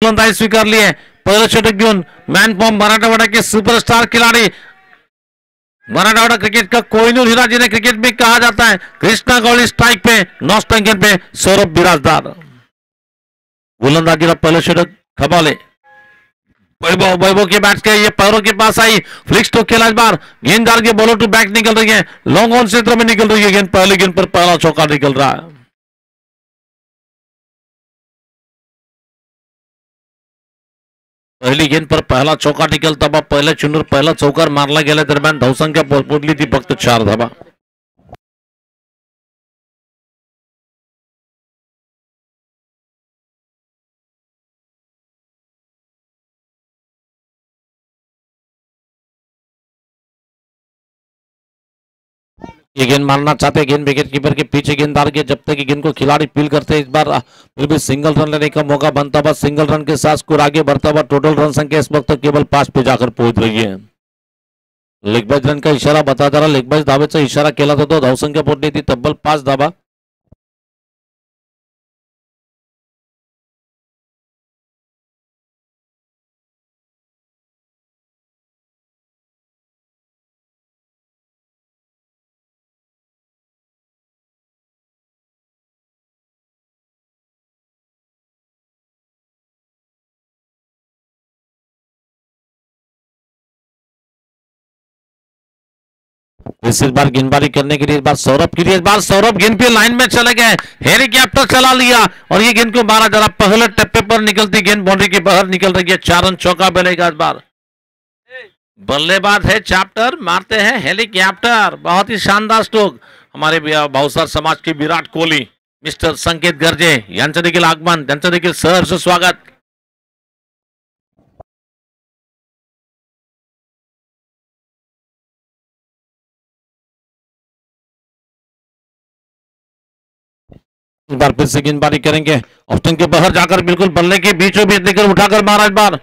गोलंदाजी स्वीकारली आहे. पहिलं षटक घेऊन मॅन फॉर्म मराठवाडा के सुपरस्टार खिलाड़ी, मराठवाड़ा क्रिकेट का कोहिनूर हीरा जिन्हें क्रिकेट में कहा जाता है, कृष्णा गौली स्ट्राइक पे, नॉस्ट टंकन पे सौरभ बिराजदार. गोलंदाजी का पहला षटक खबाले. वैभव के बैट्स के ये पैरों के पास आई, फ्लिक्स तो खेला इस बार. गेंददार के बॉलर टू बैक निकल रही है, लॉन्ग ऑन क्षेत्र में निकल रही है गेंद. पहले गेंद पर पहला चौका निकल रहा है. पहिली गेंद पर पहिला चौका निकलता बा. पहिल्या चेंडूवर पहिला चौकार मारला गेल्या दरम्यान धावसंख्या पोहोचली ती फक्त 4 धावा. ये गेंद मारना चाहते गेंद विकेट कीपर के पीछे गेंददार के, जब तक गेंद को खिलाड़ी फील करते हैं. इस बार फिर भी सिंगल रन लेने का मौका बनता हुआ, सिंगल रन के साथ स्कोर आगे बढ़ता हुआ. टोटल रन संख्या इस वक्त केवल 5 पे जाकर पहुंच रही है. लेगबाज रन का इशारा बता जा रहा, लेगबाज धावेचा इशारा केला जातो. धावसंख्या पोहोचली ती तब्बल 5 धावा. इस बार गेंदबाजी करने के लिए इस बार सौरभ के लिए, इस बार सौरभ गेंद पे लाइन में चले गए, हेलीकॉप्टर चला लिया और ये गेंद को मारा जरा. पहले टप्पे पर निकलती गेंद बाउंड्री के बाहर निकल रही है. 4 रन चौका मिलेगा इस बार. बल्लेबाज है चैप्टर, मारते हैं हेलीकॉप्टर. बहुत ही शानदार स्ट्रोक. हमारे भावसार समाज के विराट कोहली मिस्टर संकेत गर्जे यांचं देखील आगमन, त्यांचं देखील सहर्ष स्वागत. इस बार फिर से गेंदबाजी करेंगे, ऑप्शन के बाहर जाकर बिल्कुल बल्ले के बीचों बीच लेकर उठाकर मारा इस बार.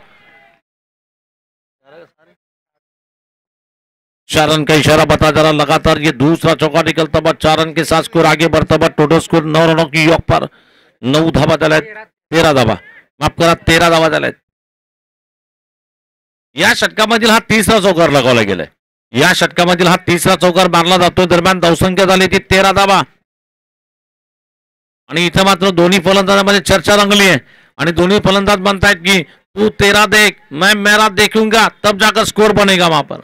4 रन का इशारा बता जा रहा. लगातार ये दूसरा चौका निकलता हुआ. 4 रन के साथ स्कोर आगे बढ़ता हुआ. टोटल स्कोर 9 रनों की योग पर 9 धावा झाल्या, 13 धावा, माफ करा 13 धावा झाल्या. या षटकामधील हा तिसरा चौकार लगावला गेलाय. या षटकामधील हा तिसरा चौकार मारला जातो. दरम्यान धावसंख्या झाली ती 13 धावा. आणि इथं मात्र दोन्ही फलंदाजांमध्ये चर्चा रंगली आहे आणि दोन्ही फलंदाज म्हणतायत की तू 13 देख, मैं मेरा देखूंगा, तब जाकर स्कोर बनेगा वहां पर.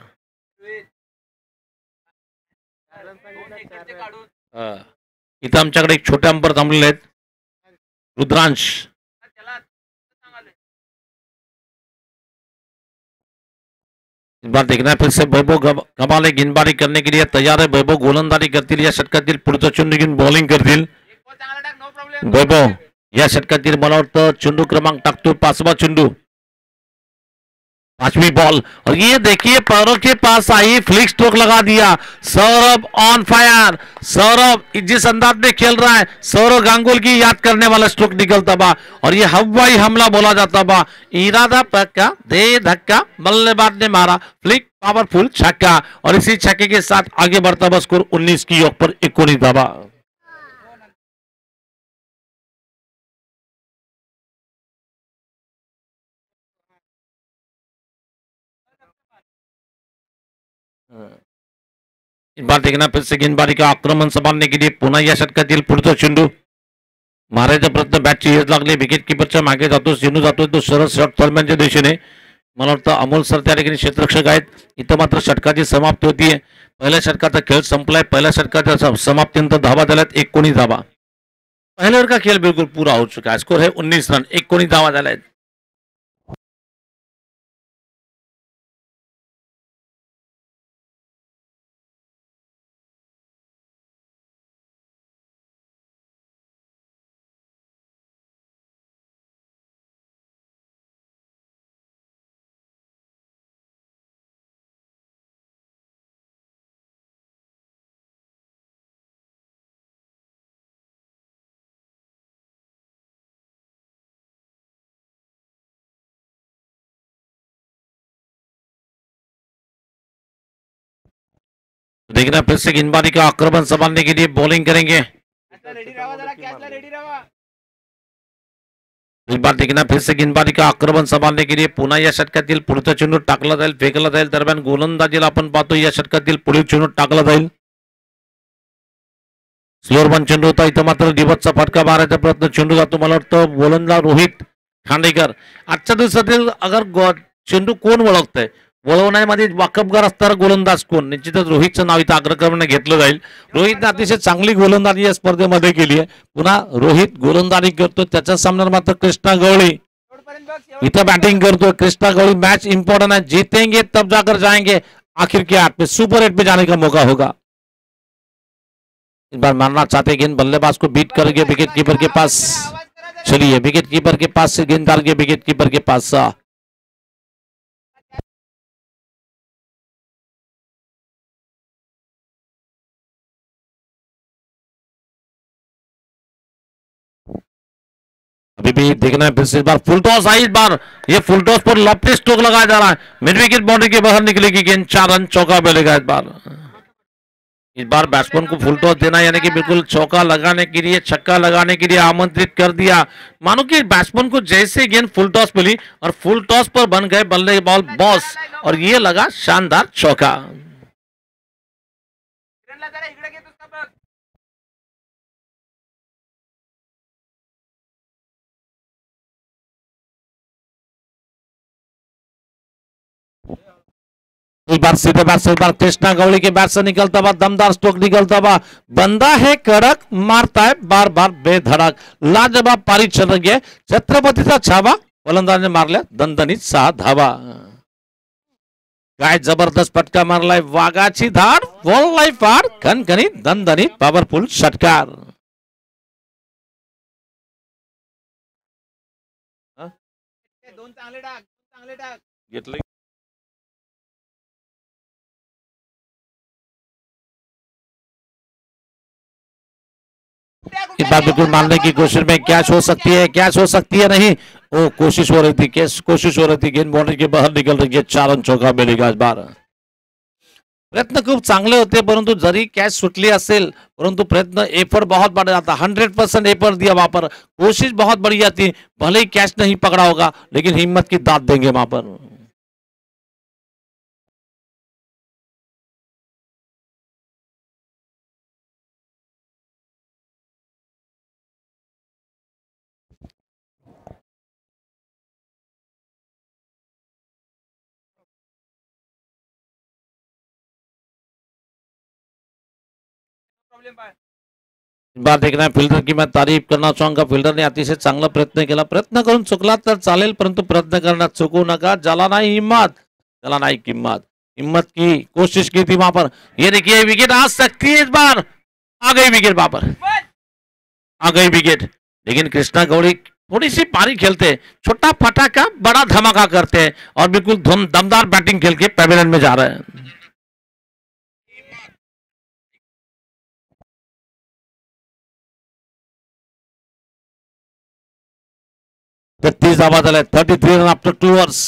इथं आमच्याकडे एक छोटे अंपर थांबलेले आहेत, रुद्रांश. इस बार देखना है फिर से वैभव कमाले गेंदबाजी करने के लिए तैयार है. वैभव गोलंदाजी करतील. या षटकातील पुढचं चेंडू घेऊन बॉलिंग करतील. वैभव या षटकातील मला वाटतं चेंडू क्रमांक टाकतो 5वां चेंडू, 5वीं बॉल. और ये देखिए पैरों के पास आई, फ्लिक स्ट्रोक लगा दिया. Saurabh on fire. सौरभ जिस अंदाज में खेल रहा है, सौरभ गांगुली की याद करने वाला स्ट्रोक निकलता बा और ये हवाई हमला बोला जाता बा. इरादा पक्का, दे धक्का, बल्लेबाज ने मारा फ्लिक, पावरफुल छक्का और इसी छक्के के साथ आगे बढ़ता हुआ स्कोर 19 की योग पर 19 धावा. इस बार देखना फिर से गेंदबाजी का आक्रमण संभालने के लिए पुन्हा या षटकातील पुढचा चेंडू मारायचा प्रयत्न. बॅटची हेज लागली, विकेट कीपरच्या मागे जातो, चेंडू जातोय तो सरळ शॉट फॉर्मॅनच्या दिशेने. मला वाटतं अमोल सर त्या ठिकाणी क्षेत्ररक्षक आहेत. इथं मात्र षटकाची समाप्ती होतीये. पहिल्या षटकाचा खेळ संपलाय. पहिल्या षटकाच्या समाप्तीनंतर धावा झाल्यात 19 धावा. पहले का खेल बिल्कुल पूरा हो चुका है. स्कोर है 19 रन, 19 धावा झाल्या आहेत. देखना फिर से गेंदबाजी का आक्रमण संभालने के लिए बॉलिंग करेंगे. इस बार देखना फिर से गेंदबाजी का आक्रमण संभाळने के लिए पुन्हा या षटकातील पुढचा चेंडू टाकला जाईल, फेकला जाईल. दरम्यान गोलंदाजीला आपण पाहतो या षटकातील पुढील चेंडू टाकला जाईल. स्लोअर बन चेंडू होता, इथं मात्र डिबतचा फटका मारायचा प्रयत्न. चेंडू जातो, मला वाटतं गोलंदाज रोहित खांडेकर. आजच्या दिवसातील अगर चेंडू कोण ओळखतंय, वळवण्यामध्ये वाकबगार असणारा गोलंदाज कोण, निश्चितच रोहितचं नाव इथं अग्रक्रमाने घेतलं जाईल. रोहितने अतिशय चांगली गोलंदाजी या स्पर्धेमध्ये केली आहे. पुन्हा रोहित गोलंदाजी करतो, त्याच्या सामन्यात मात्र कृष्णा गवळी इथं बैटिंग करतो. कृष्णा गवळी मैच इंपॉर्टेंट है, जीतेंगे तब जाकर जाएंगे आखिर के 8 पे, सुपर 8 पे जाने का मौका होगा. इस बार मारना चाहते गेंद बल्लेबाज को बीट करके विकेट कीपर के पास चलिए, विकेट कीपर के पास से गेंद डाल के विकेट कीपर के पास अभी भी देखना है फिर से. इस बार फुल टॉस आई, इस बार ये फुल टॉस पर लॉफ्टी स्ट्रोक लगाया जा रहा है. मिड विकेट बाउंड्री के बाहर निकलेगी गेंद, 4 रन चौका मिलेगा. इस बार बैट्समैन को फुल टॉस देना यानी कि बिल्कुल चौका लगाने के लिए, छक्का लगाने के लिए आमंत्रित कर दिया. मानो कि बैट्समैन को जैसे गेंद फुल टॉस मिली और फुल टॉस पर बन गए बल्ले बॉल बॉस, और ये लगा शानदार चौका. इस बार सीधे बैट से, इस बार कृष्णा गवली के बैट से निकलता हुआ दमदार स्ट्रोक निकलता हुआ, बंदा है कड़क, मारता है बार बार बेधड़क. लाजवाब पारी चल रही है. छत्रपतीचा छावा, फलंदाजाने मारल्या दणदणीत 6 धावा. काय जबरदस्त फटका मारलाय, वाघाची धार, वॉललाय फार, खणखणीत दणदणीत पॉवरफुल षटकार. दोन चांगले टाक, चांगले टाक घेतले. इस बार बिल्कुल मारने की कोशिश में कैच हो सकती है, कैच हो सकती है नहीं, वो कोशिश हो रही थी, कोशिश हो रही थी. गेंद बाउंड्री के बाहर निकल रही है. 4 रन चौका मिलेगा. इस बार प्रयत्न खूप चांगले होते, परंतु जरी कैच सुटली असेल, परंतु प्रयत्न एफर्ट बहुत बढ़ जाता. 100% एफर्ट दिया वहां पर, कोशिश बहुत बढ़िया थी. भले ही कैच नहीं पकड़ा होगा, लेकिन हिम्मत की दाद देंगे वहां पर. बार देखना है फिल्डर की मैं तारीफ करना चाहूंगा. फिल्डर ने अतिशय चांगला प्रयत्न केला. प्रयत्न करून चुकला तर चालेल, परंतु प्रयत्न करना चुकू नका. ज्याला नाही हिम्मत त्याला नाही किंमत. हिम्मत की कोशिश की थी वहां पर. ये देखिए विकेट आ सकती है. इस बार आ गई विकेट, वहां पर आ गई विकेट. लेकिन कृष्णा गौड़ी थोड़ी सी पारी खेलते, छोटा फटाका बड़ा धमाका करते हैं और बिल्कुल दमदार बैटिंग खेल के पेविलियन में जा रहे हैं. 33 धावा झाल्या. 33 रन आफ्टर 2 ओव्हर्स.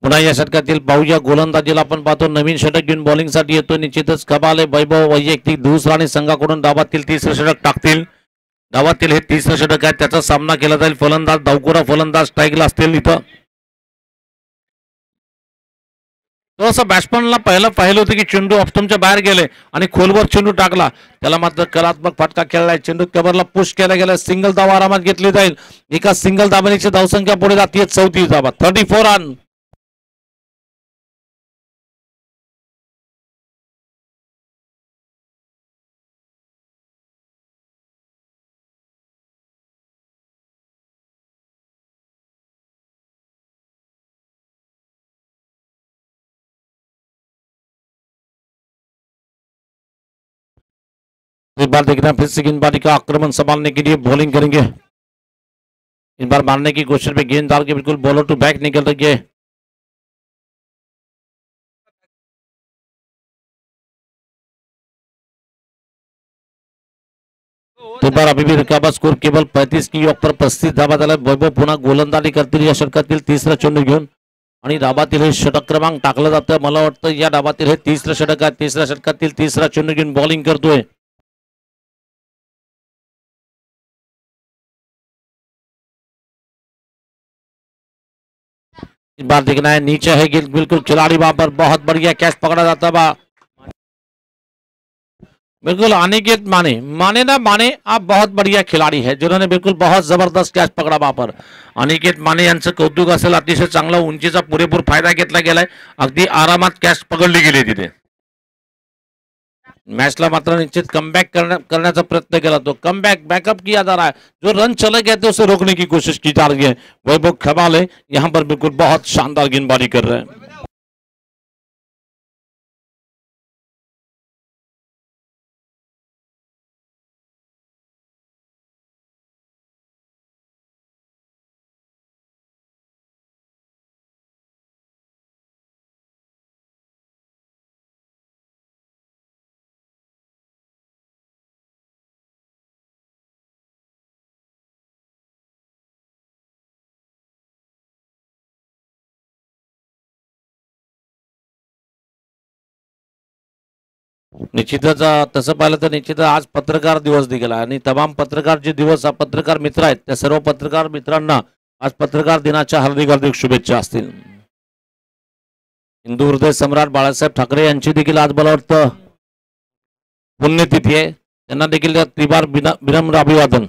पुन्हा या षटकातील पाहूया गोलंदाजीला आपण पाहतो. नवीन षटक घेऊन बॉलिंगसाठी येतो. निश्चितच कमाल आहे. वैभव वैयक्तिक दुसरा आणि संघाकडून डावातील तिसरं षटक टाकतील. डावातील हे तिसरं षटक आहे, त्याचा सामना केला जाईल. फलंदाज डावखुरा फलंदाज स्ट्राईकला असतील. इथं थोडंसं बॅट्समनला पहिलं पाहिलं होतं की चेंडू ऑफस्टंपच्या बाहेर गेले आणि खोलवर चेंडू टाकला. त्याला मात्र कलात्मक फटका खेळलाय. चेंडू कव्हरला पुश केला गेला. सिंगल धावा आरामात घेतली जाईल. एका सिंगल धाबनीची धावसंख्या पुढे जाते 34 धावा. 34 रन. इस बार देखना फिर से गेंदबाजी का आक्रमण संभालने के लिए बॉलिंग करेंगे. इस बार मारने की कोशिश में गेंद डाल के बिल्कुल बॉलर टू बैक निकल रही है. इस बार अभी भी रिकाबा स्कोर केवल 35 की योग पर 35 धावा झाला. वैभव पुन्हा गोलंदाजी करतील या षटकातील तिसरा चेंडू घेऊन आणि डाबातील हे षटक क्रमांक टाकलं जातं. मला वाटतं या डाबातील हे तिसरं षटक आहे. तिसऱ्या षटकातील तिसरा चेंडू घेऊन बॉलिंग करतोय. इस बार देखना है नीचे है गेंद बिल्कुल खिलाड़ी वहां पर बहुत बढ़िया कैच पकड़ा जाता है. बिल्कुल अनिकेत माने माने ना माने आप बहुत बढ़िया खिलाड़ी है जिन्होंने बिल्कुल बहुत जबरदस्त कॅच पकडा वहां पर. अनिकेत माने यांचं कौतुक असेल. अतिशय चांगला उंचीचा पुरेपूर फायदा घेतला गेलाय. अगदी आरामात कॅच पकडली गेली तिथे. मैचला मात्र निश्चित कमबैक करण्याचा प्रयत्न केला. तो कमबैक बैकअप किया जा रहा है. जो रन चले गए थे उसे रोकने की कोशिश की जा रही है. वैभव खबाले यहाँ पर बिल्कुल बहुत शानदार गेंदबाजी कर रहे हैं. निश्चितच तसं पाहिलं तर निश्चित आज पत्रकार दिवस देखील आहे आणि तमाम पत्रकार जे दिवस पत्रकार मित्र आहेत त्या सर्व पत्रकार मित्रांना आज पत्रकार दिनाच्या हार्दिक हार्दिक शुभेच्छा असतील. हिंदू हृदय सम्राट बाळासाहेब ठाकरे यांची देखील आज मला वाटतं पुण्यतिथी आहे. त्यांना देखील त्रिवार विनम्र अभिवादन.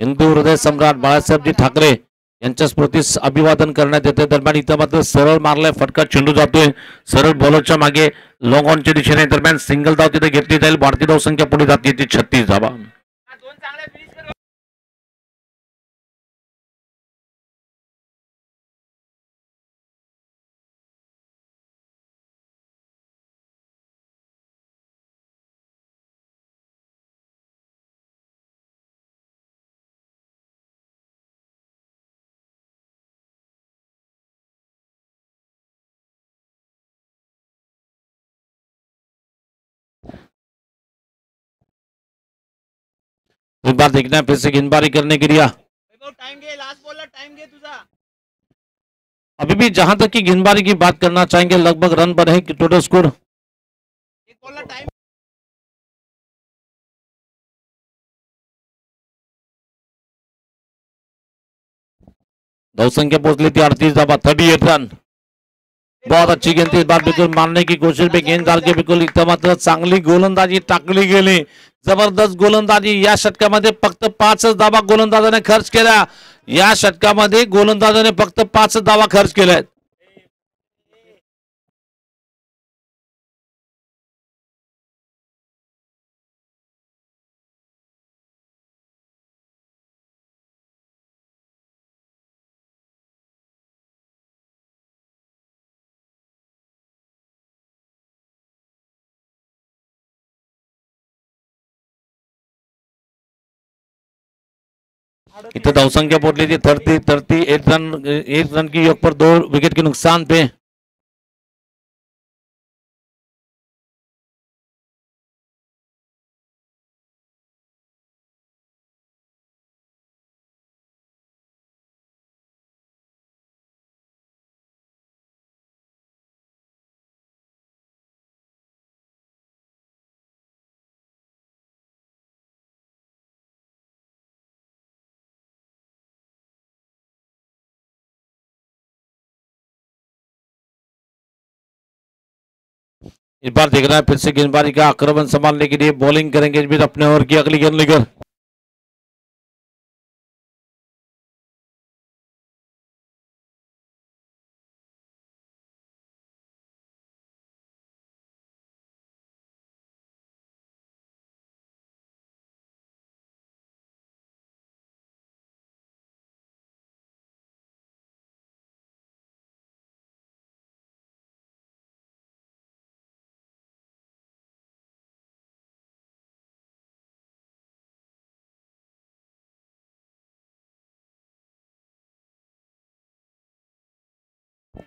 हिंदू हृदय सम्राट बाळासाहेबजी ठाकरे यांच्या स्मृतीस अभिवादन करण्यात येते. दरम्यान इथं मात्र सरळ मारलाय फटका. चेंडू जातोय सरळ बॉलरच्या मागे लॉंग ऑनच्या दिशेने. दरम्यान सिंगल धाव तिथे घेतली जाईल. भारतीय धावसंख्या पुढे जाते ती 36 धावा. एक बार देखना है फिर से गेंदबाजी करने के लिए. टाइम घे. लास्ट बॉलर टाइम घे तुझा. अभी भी जहां तक की गेंदबाजी की बात करना चाहेंगे लगभग रन बने कि टोटल स्कोर एक बॉलर टाइम. धावसंख्या पहुंचली थी 38 धावा. 38 रन. बहुत अच्छी गेंद थी. इस बार बिल्कुल मारने की कोशिश में गेंद डाल के बिल्कुल इथं मात्र चांगली गोलंदाजी टाकली गेली. जबरदस्त गोलंदाजी. या षटकामध्ये फक्त 5 धावा गोलंदाजाने खर्च केल्या. या षटकामध्ये गोलंदाजाने फक्त 5 धावा खर्च केल्या. इथं धावसंख्या पोटली थी 38 रन. 1 रन की योग पर 2 विकेट के नुकसान पे इस बार देखना है फिर से गेंदबाजी का आक्रमण संभालने के लिए बॉलिंग करेंगे इस बीच अपने ओवर की अगली गेंद लेकर।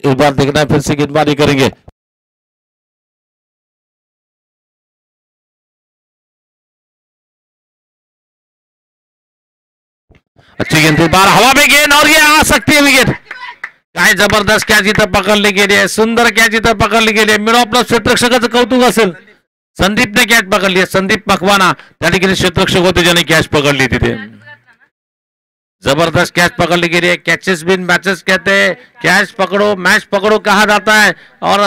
इस बार देखना है फिर से गेंदबाजी करेंगे। अच्छी गेंद, इस बार हवा में गेंद और ये आ सकती है विकेट। काय जबरदस्त कॅच इथं पकडली गेली आहे, सुंदर कॅच इथं पकडली गेली आहे। मिळो आपलं क्षेत्ररक्षकाचं कौतुक असेल, संदीपने कॅच पकडली आहे, संदीप मकवाना त्या ठिकाणी क्षेत्ररक्षक होते ज्याने कॅच पकडली तिथे। जबरदस्त कैच पकड़ ली गई है। कैचेस बिन मैचेस कहते हैं, कैच पकड़ो मैच पकड़ो कहा जाता है। और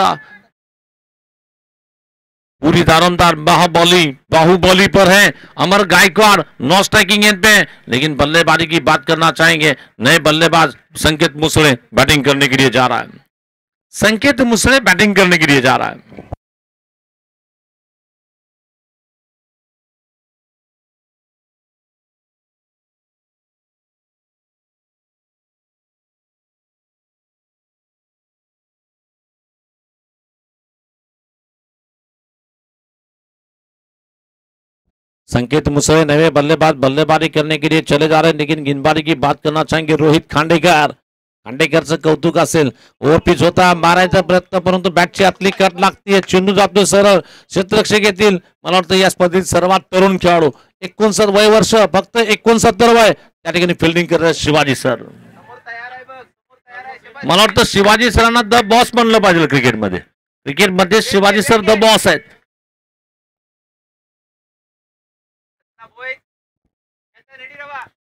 पूरी दारोमदार बाहुबली पर है अमर गायकवाड़ नो स्ट्राइकिंग एंड पे। लेकिन बल्लेबाजी की बात करना चाहेंगे, नए बल्लेबाज संकेत मुसले बैटिंग करने के लिए जा रहा है। संकेत मुसले बैटिंग करने के लिए जा रहा है। संकेत मुसले नवे बल्लेबाजी करने के लिए चले जा रहे हैं। लेकिन गेंदबाजी की बात करना चाहेंगे रोहित खांडेकरचं कौतुक असेल। ओव्हर पिच होता, मारायचा प्रयत्न परंतु बॅटची आतली कट लागते, चेंडू जातो सरळ क्षेत्ररक्षक येतील। मला वाटतं या स्पर्धेत सर्वात तरुण खेळाडू 69 वय वर्ष, फक्त 69 वय, त्या ठिकाणी फिल्डिंग करत शिवाजी सर। मला वाटतं शिवाजी सरांना द बॉस म्हणलं पाहिजे क्रिकेटमध्ये शिवाजी सर द बॉस आहेत।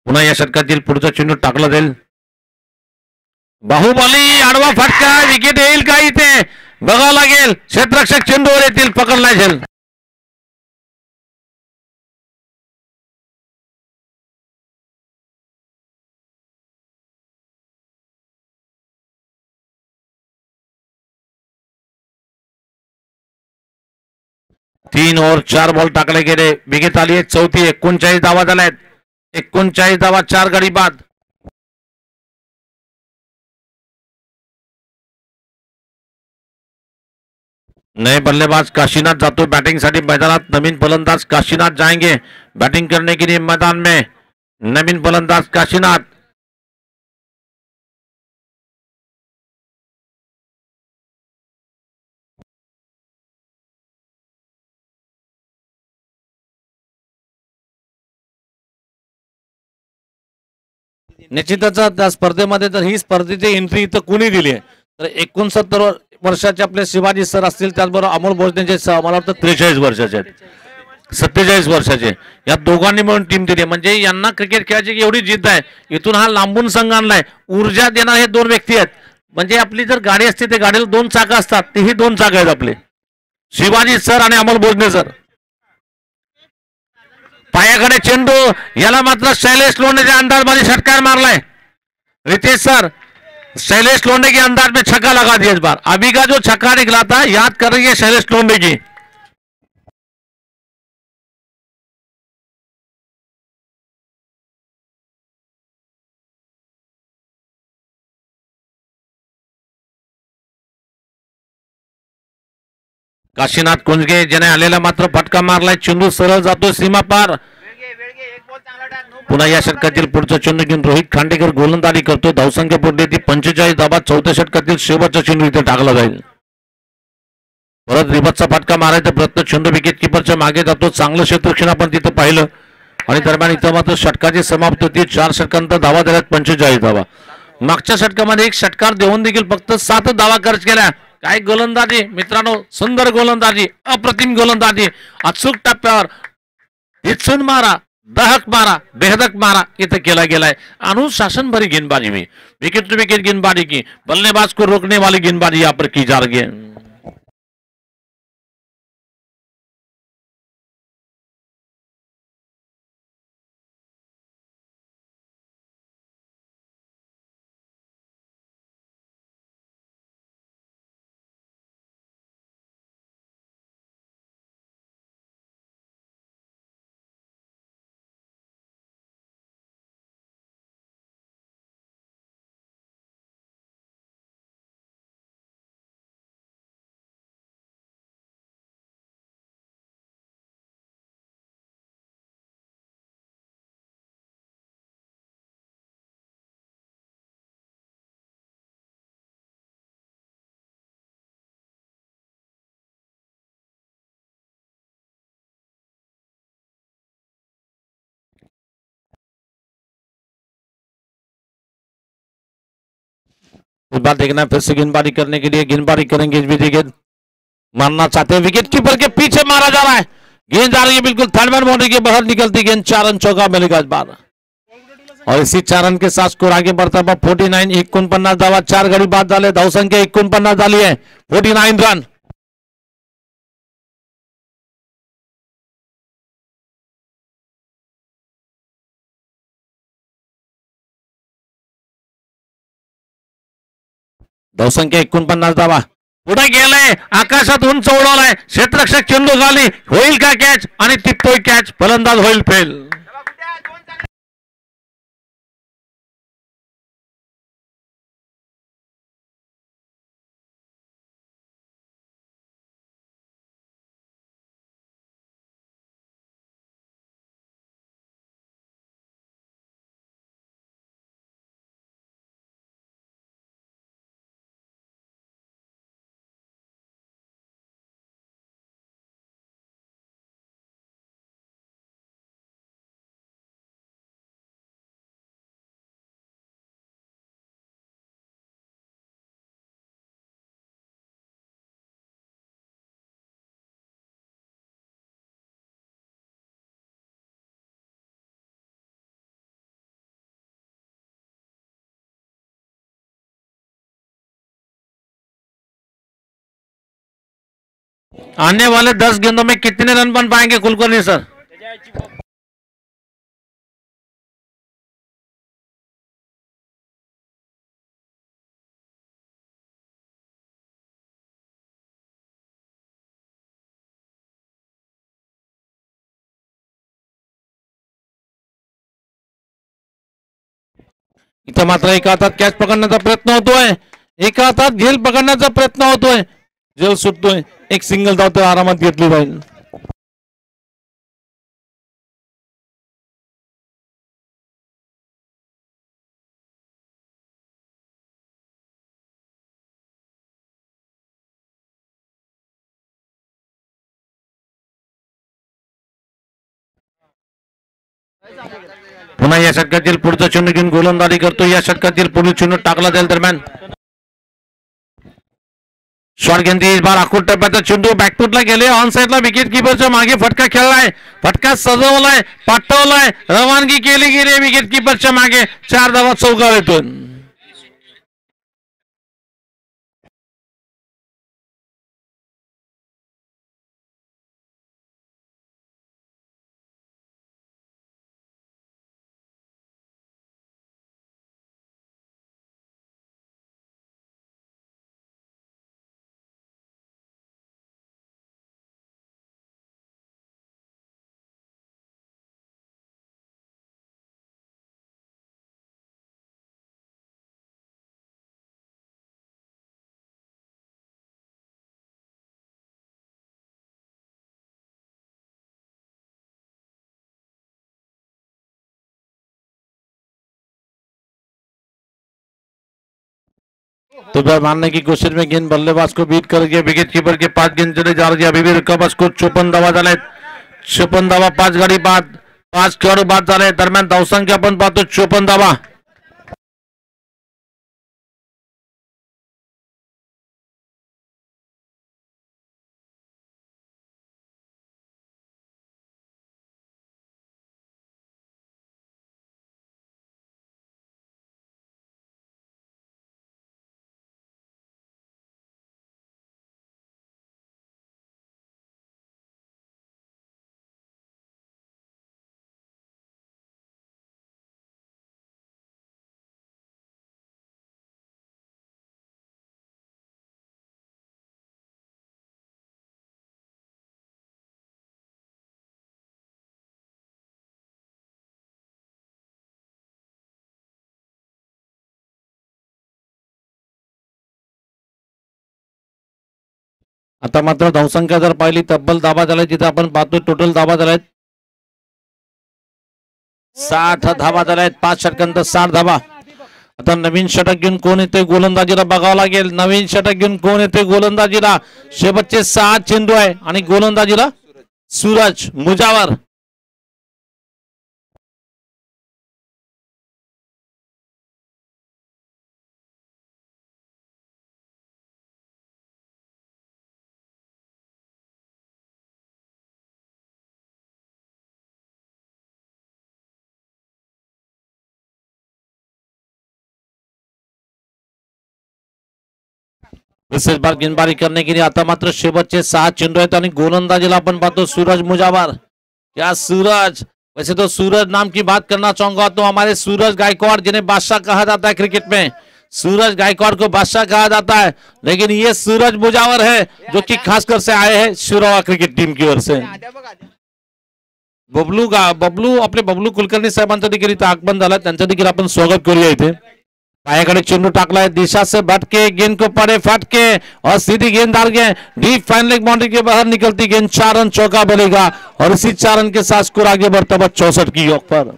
पुन्हा या षटकातील पुढचा चेंडू टाकला जाईल। बाहुबली आडवा फटका, विकेट येईल का इथे बघावं लागेल। क्षेत्ररक्षक चेंडूवर येतील, पकडला जाईल। तीन ओव्हर 4 बॉल टाकले गेले, विकेट आली आहे चौथी। 39 धावा झाल्यात, 39 धावा 4 गडी बाद। नए बल्लेबाज काशीनाथ जातो बैटिंग साठी मैदानात। नवीन फलंदाज काशीनाथ जाएंगे बैटिंग करने के लिए मैदान में। नवीन फलंदाज काशीनाथ। निश्चितच त्या स्पर्धेमध्ये जर ही स्पर्धेची एंट्री इथं कोणी दिली आहे तर 69 वर्षाचे आपले शिवाजी सर असतील, त्याचबरोबर अमोल भोजनेचे मला वाटतं 43 वर्षाचे आहेत, 47 वर्षाचे। या दोघांनी मिळून टीम दिली, म्हणजे यांना क्रिकेट खेळायची एवढी जिद्द आहे। इथून हा लांबून संघ आणलाय, ऊर्जा देणारे हे 2 व्यक्ती आहेत। म्हणजे आपली जर गाडी असते ते गाडीला 2 चाकं असतात, तेही 2 चाकं आहेत आपले, शिवाजी सर आणि अमोल भोजने सर। पायाकडे चेंडू, याला मात्र शैलेश लोंढेच्या अंदाजमध्ये षटकार मारलाय रितेश सर। शैलेश लोंढे के अंदाज में छक्का लगा दिया इस बार। अभी का जो छक्का निकला था याद करेंगे शैलेश लोंढे की। काशीनाथ कुंजगे ज्याने आलेला मात्र फटका मारलाय, चेंडू सरळ जातो सीमा पार। पुन्हा या षटकातील पुढचा चेंडू घेऊन रोहित खांडेकर गोलंदाजी करतो। धावसंख्या पुढली ती 45 धावा। चौथ्या षटकातील शेवटचा चेंडू इथे टाकला जाईल। परत रिबतचा फटका मारायचा प्रयत्न, चेंडू विकेट किपरच्या मागे जातो। चांगलं क्षेत्ररक्षण आपण तिथं पाहिलं आणि दरम्यान इथं मात्र षटकाची समाप्ती होती। 4 षटकांत धावा झाल्यात 45 धावा। मागच्या षटकामध्ये एक षटकार देऊन देखील फक्त 7 धावा खर्च केल्या। काय गोलंदाजी मित्रांनो, सुंदर गोलंदाजी, अप्रतिम गोलंदाजी, अचूक टप्प्यावर इथून मारा, दहक मारा, बेहदक मारा इथं केला गेलाय। अनुशासन भरी गेंदबाजी में विकेट टू विकेट गेंदबाजी की, बल्लेबाज को रोकने वाली गेंदबाजी यहाँ पर की जा रही है। इस बार देखना फिर से गेंदबाजी करने के लिए, गेंदबाजी करेंगे इस विधि गेंद मारना चाहते हैं, विकेट कीपर के पीछे मारा जा रहा है, गेंद आ रही है बिल्कुल थर्ड मैन बाउंड्री के बाहर निकलती गेंद, 4 रन चौका मिलेगा इस बार और इसी 4 रन के साथ स्कोर आगे बढ़ता है 49 49 धावा, 4 गडी बाद झाले, धावसंख्या 49 झाली आहे, 49 रन। धावसंख्या 49 धावा, पुढे गेलाय, आकाशात उंच उडवलाय, क्षेत्ररक्षक चेंडू खाली, होईल का कॅच आणि टिपतोय कॅच, फलंदाज होईल फेल। आने वाले 10 गेंदों में कितने रन बन पाएंगे कुलकर्णी सर? इथं मात्र एका हातात कॅच पकडण्याचा प्रयत्न होतोय, एका हातात झेल पकडण्याचा प्रयत्न होतोय, झेल सुटतोय, एक सिंगल धाव तर आरामात घेतली जाईल। पुन्हा या षटकातील पुढचा चेंडू घेऊन गोलंदाजी करतो, या षटकातील पुढील चेंडू टाकला जाईल दरम्यान शॉर्ट गेंद इस बार आखूड टप्प्याचा चेंडू बॅकफुटला गेले, ऑन साइडला विकेट किपरच्या मागे फटका खेळलाय, फटका सजवलाय, पाठवलाय, रवानगी केली गेली विकेट किपरच्या मागे, 4 धावा चौकारेतून। तो वह मारने की कोशिश में गेंद बल्लेबाज को बीट करके विकेट कीपर के 5 गेंद चले जा रही है, अभी भी रिकवर स्कोर 54 धावा झाले, 56 धावा 5 गडी बाद, 5 खेळाडू बाद झाले, दरम्यान धावसंख्या आपण पाहतो 54 धावा। आता मात्र धावसंख्या जर पाहिली तब्बल धावा झाल्या, जिथे आपण पाहतो टोटल धावा झाल्यात 60 धावा झाल्यात, 5 षटकांत 60 धावा। आता नवीन षटक घेऊन कोण येते गोलंदाजीला बघावं लागेल, नवीन षटक घेऊन कोण येते गोलंदाजीला, शेवटचे 6 चेंडू आहे आणि गोलंदाजीला सूरज मुजावर। विशेष बार गेंदबाजी करने के लिए आता मात्र शेवटचे 6 चेंडू आहेत आणि गोलंदाजीला आपण पाहतो सूरज मुजावर. क्या सूरज, वैसे तो सूरज नाम की बात करना चाहूंगा तो हमारे सूरज गायकवाड़ जिन्हें बादशाह कहा जाता है क्रिकेट में, सूरज गायकवाड़ को बादशाह कहा जाता है, लेकिन ये सूरज मुजावर है जो कि खासकर से आए हैं शिरोवा क्रिकेट टीम की ओर से. बबलू आपले बबलू कुलकर्णी साहेबांचं देखील इथे आगमन झालं, त्यांचं देखील आपण स्वागत करूया. इथे पायाकडे चेंडू टाकला है, दिशा से भटके गेंद को पड़े फटके और सीधी गेंद डाल गए डीप फाइन लेग बाउंड्री के बाहर निकलती गेंद 4 रन चौका बनेगा और इसी 4 रन के साथ स्कोर आगे बढ़ता हुआ 64 की योग पर.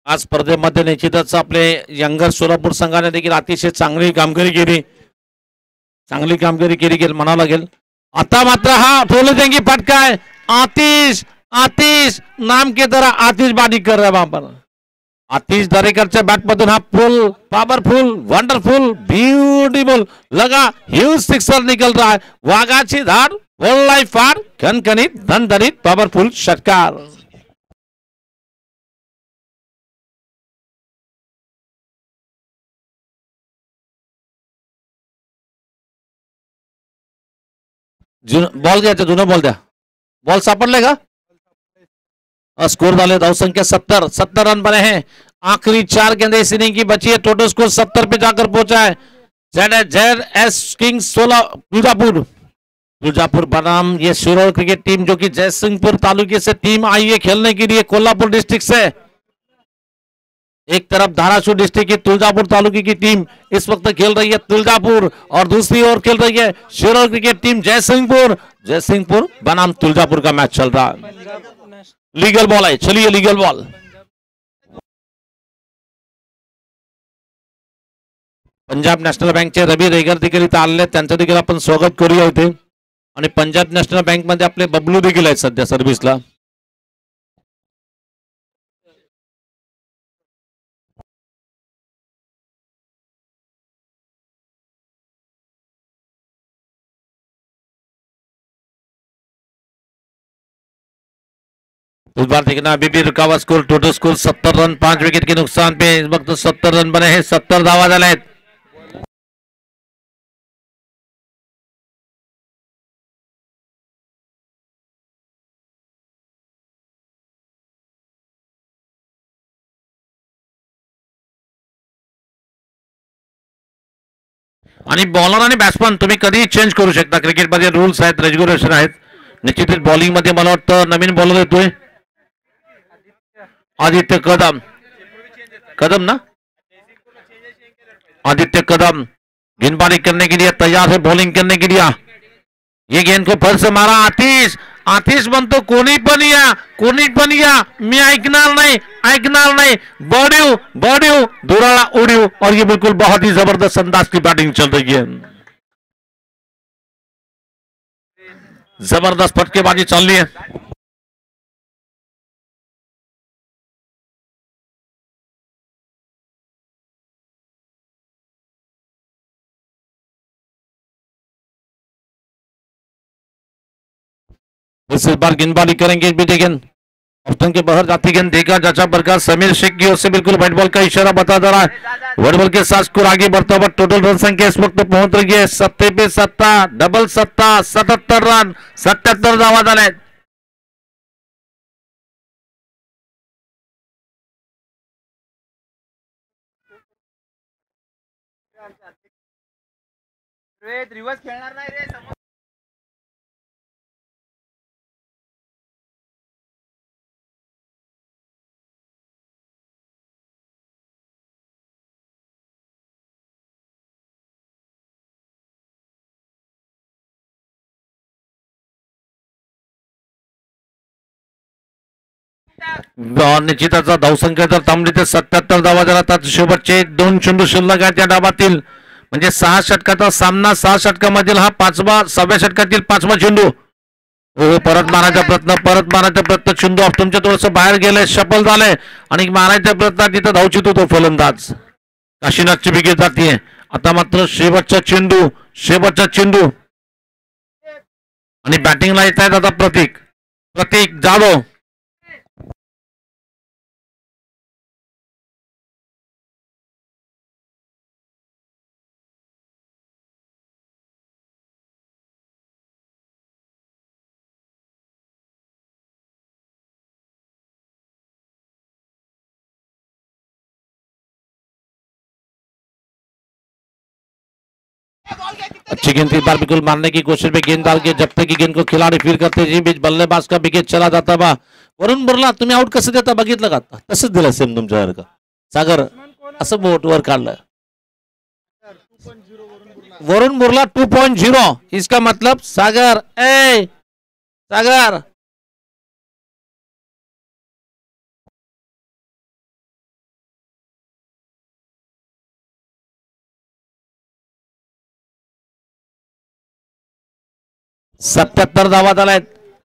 आज स्पर्धेमध्ये निश्चितच आपले यंगर सोलापूर संघाने देखील अतिशय चांगली कामगिरी केली म्हणावं लागेल. आता मात्र हा ठोले देंगी फटका है, आतिश नाम के तरह आतिशबाजी कर रहा है वहां पर. आतिश दरेकरच्या बॅट मधून हा फुल पावरफुल वंडरफुल ब्यूटीफुल लगा ह्यूज सिक्सर निकल रहा है. वाघाची धार वर्ल्ड लाइफ फार खनखनीत धनधनीत पावरफुल षटकार. बॉल घ्यायचा, जुनं बॉल द्या. बॉल सापडले का? स्कोर झाले धावसंख्या 70 रन बने हैं. आखिरी 4 गेंदें इस इनिंग की बची है. टोटल स्कोर 70 पे जाकर पहुंचा है. ZS किंग्स 16 तुलजापुर बनाम ये शिरोल क्रिकेट टीम जो कि जयसिंहपुर तालुके से टीम आई है खेलने के लिए कोल्हापुर डिस्ट्रिक्ट से. एक तरफ धाराशिव डिस्ट्रिक्ट की तुलजापुर तालुके की टीम इस वक्त खेल रही है तुलजापुर और दूसरी ओर खेल रही है शिरोल क्रिकेट टीम जयसिंहपुर बनाम तुलजापुर का मैच चल रहा है. लीगल बॉल है, चलिए लीगल बॉल. पंजाब नॅशनल बँकचे रवी रेगर देखील इथे आले, त्यांचं देखील आपण स्वागत करूया इथे. आणि पंजाब नॅशनल बँक मध्ये आपले बबलू देखील आहेत सध्या सर्व्हिसला. इस बार देखना अभी भी रुका हुआ score. Total score 70 run 5 wicket के नुकसान पे इस वक्त 70 रन बने हैं. 70 धावा झाले आहेत. आणि बॉलर आणि बॅट्समन तुम्ही कधी चेंज करू शकता. क्रिकेटमध्ये रूल्स आहेत, रेग्युलेशन आहेत. निश्चितच बॉलिंग मध्ये मला वाटतं नवीन बॉलर येतोय आदित्य कदम ना. आदित्य कदम गेंदबाजी करने के लिए तैयार है, बॉलिंग करने के लिए. ये गेंद को फर से मारा. आतिश म्हणतो कोणी पण या मी ऐकणार नाही. बॉडियो दुराळा उड़ियो और ये बिल्कुल बहुत ही जबरदस्त अंदाज की बैटिंग चल रही है. जबरदस्त फटकेबाजी चल रही है. इस बार गेंदबाजी करेंगे भी देखें ऑप्शन के बाहर जाती गेंद देखा चाचा बरका समीर शेख की ओर से बिल्कुल व्हाइट बॉल का इशारा बता जा रहा है. व्हाइट बॉल के साथ स्कोर आगे बढ़ता हुआ टोटल रन संख्या इस वक्त पहुंच रही है 70 पे 70 डबल 77 रन 77 धावा झाल्या. रिवर्स खेळणार नाही रे. निश्चितच धावसंख्या जर थांबली तर 77 धावा झाला. तर शेवटचे 2 चेंडू शिल्लक आहेत त्या डावातील. म्हणजे 6 षटकाचा सामना. 6 षटकामधील हा 6व्या षटकातील 5वा चेंडू. हो, परत मारायचा प्रयत्न चेंडू ऑफ तुमच्या थोडस बाहेर गेले, शफल झाले आणि मारायच्या प्रयत्नात तिथं धावचित होतो फलंदाज. काशीनाथची विकेट जाते. आता मात्र शेवटचा चेंडू आणि बॅटिंगला येत आहेत आता प्रतीक जाधव. अच्छी गेंद थी बार बिल्कुल मारने की कोशिश में गेंद डाल के जब तक की गेंद को खिलाड़ी फील करते जी बीच बल्लेबाज का विकेट चला जाता बा. वरून बुरला तुम्ही आउट कसं देता बघितलं का? तसंच दिलं सेम तुमच्यासारखं. सागर असं बोट वर काढलं. वरुण बुरला 2.0. इसका मतलब सागर सागर 77 धावा झाल्यात.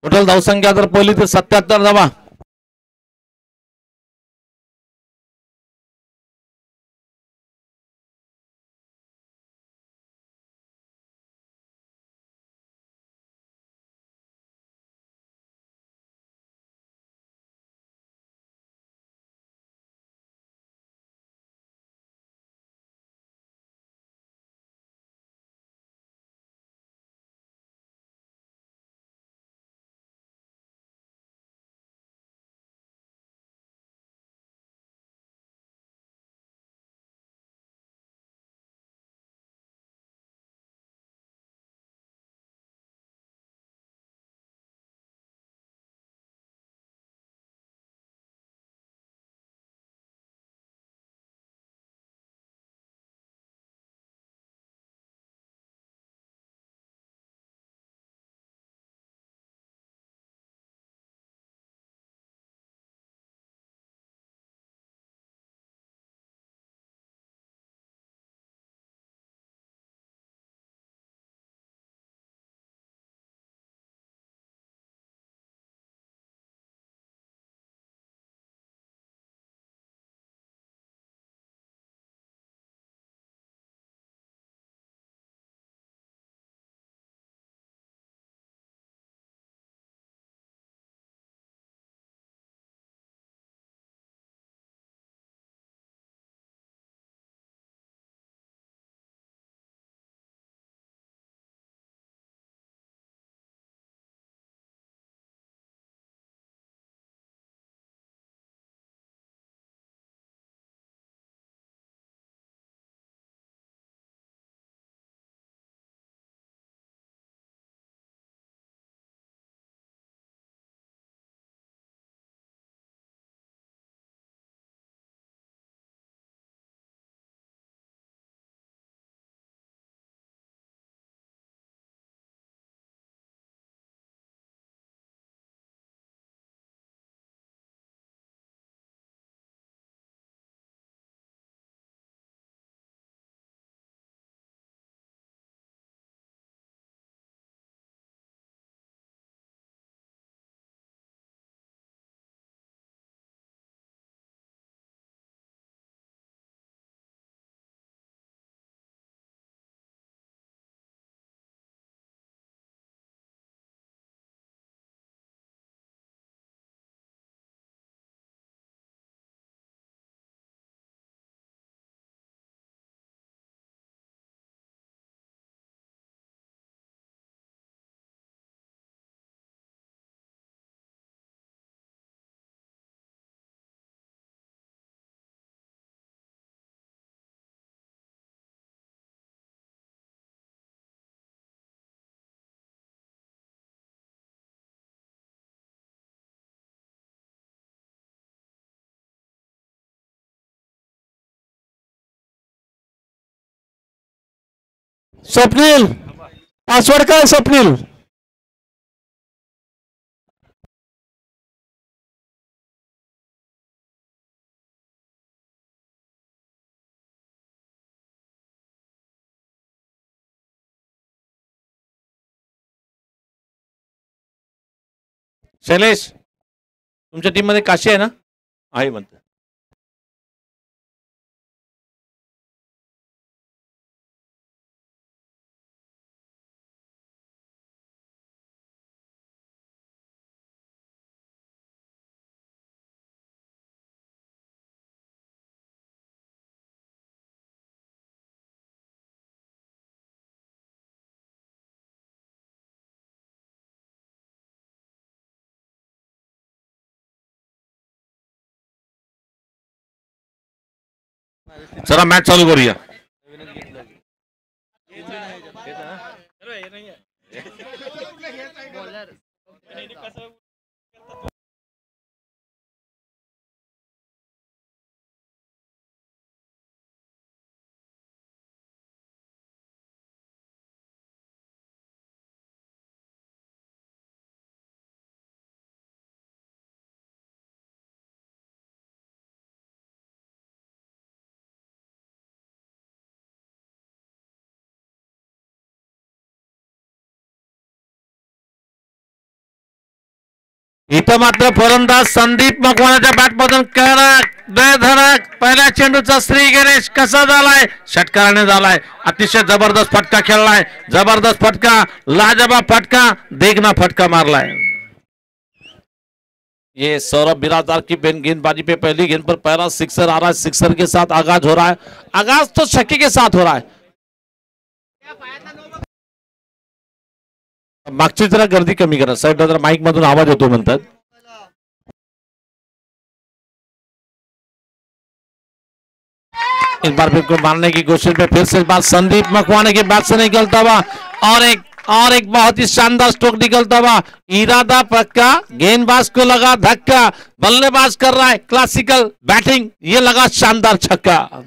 टोटल धावसंख्या जर पहिली तर 77 धावा. स्वप्नील पासवर्ड काय स्वप्नील? शैलेश तुमच्या टीम मध्ये काशी आहे ना? आहे म्हणते. चला मॅच चालू करूया. इथं मात्र फलंदाज संदीप मकवानाच्या बॅटमधून कडक बेधडक पहिल्या चेंडूचा श्री गणेश कसा झालाय, षटकाराने झालाय. अतिशय जबरदस्त फटका खेळलाय, जबरदस्त फटका, लाजवाब फटका, देखना फटका मारलाय. ये सौरभ बिराजदार की गेंदबाजी पे पहली गेंद पर पहला सिक्सर आ रहा है. सिक्सर के साथ आगाज हो रहा है. आगाज तो छक्के के साथ हो रहा है. मागची जरा गर्दी कमी करा साहेब, जरा माईक मधून आवाज येतो म्हणतात. इस बार फिर को मारने की कोशिश में फिर से इस बार संदीप मकवाने के बैट से निकलता हुआ और एक बहुत ही शानदार स्ट्रोक निकलता हुआ. इरादा पक्का, गेंदबाज को लगा धक्का, बल्लेबाज कर रहा है क्लासिकल बैटिंग, ये लगा शानदार छक्का.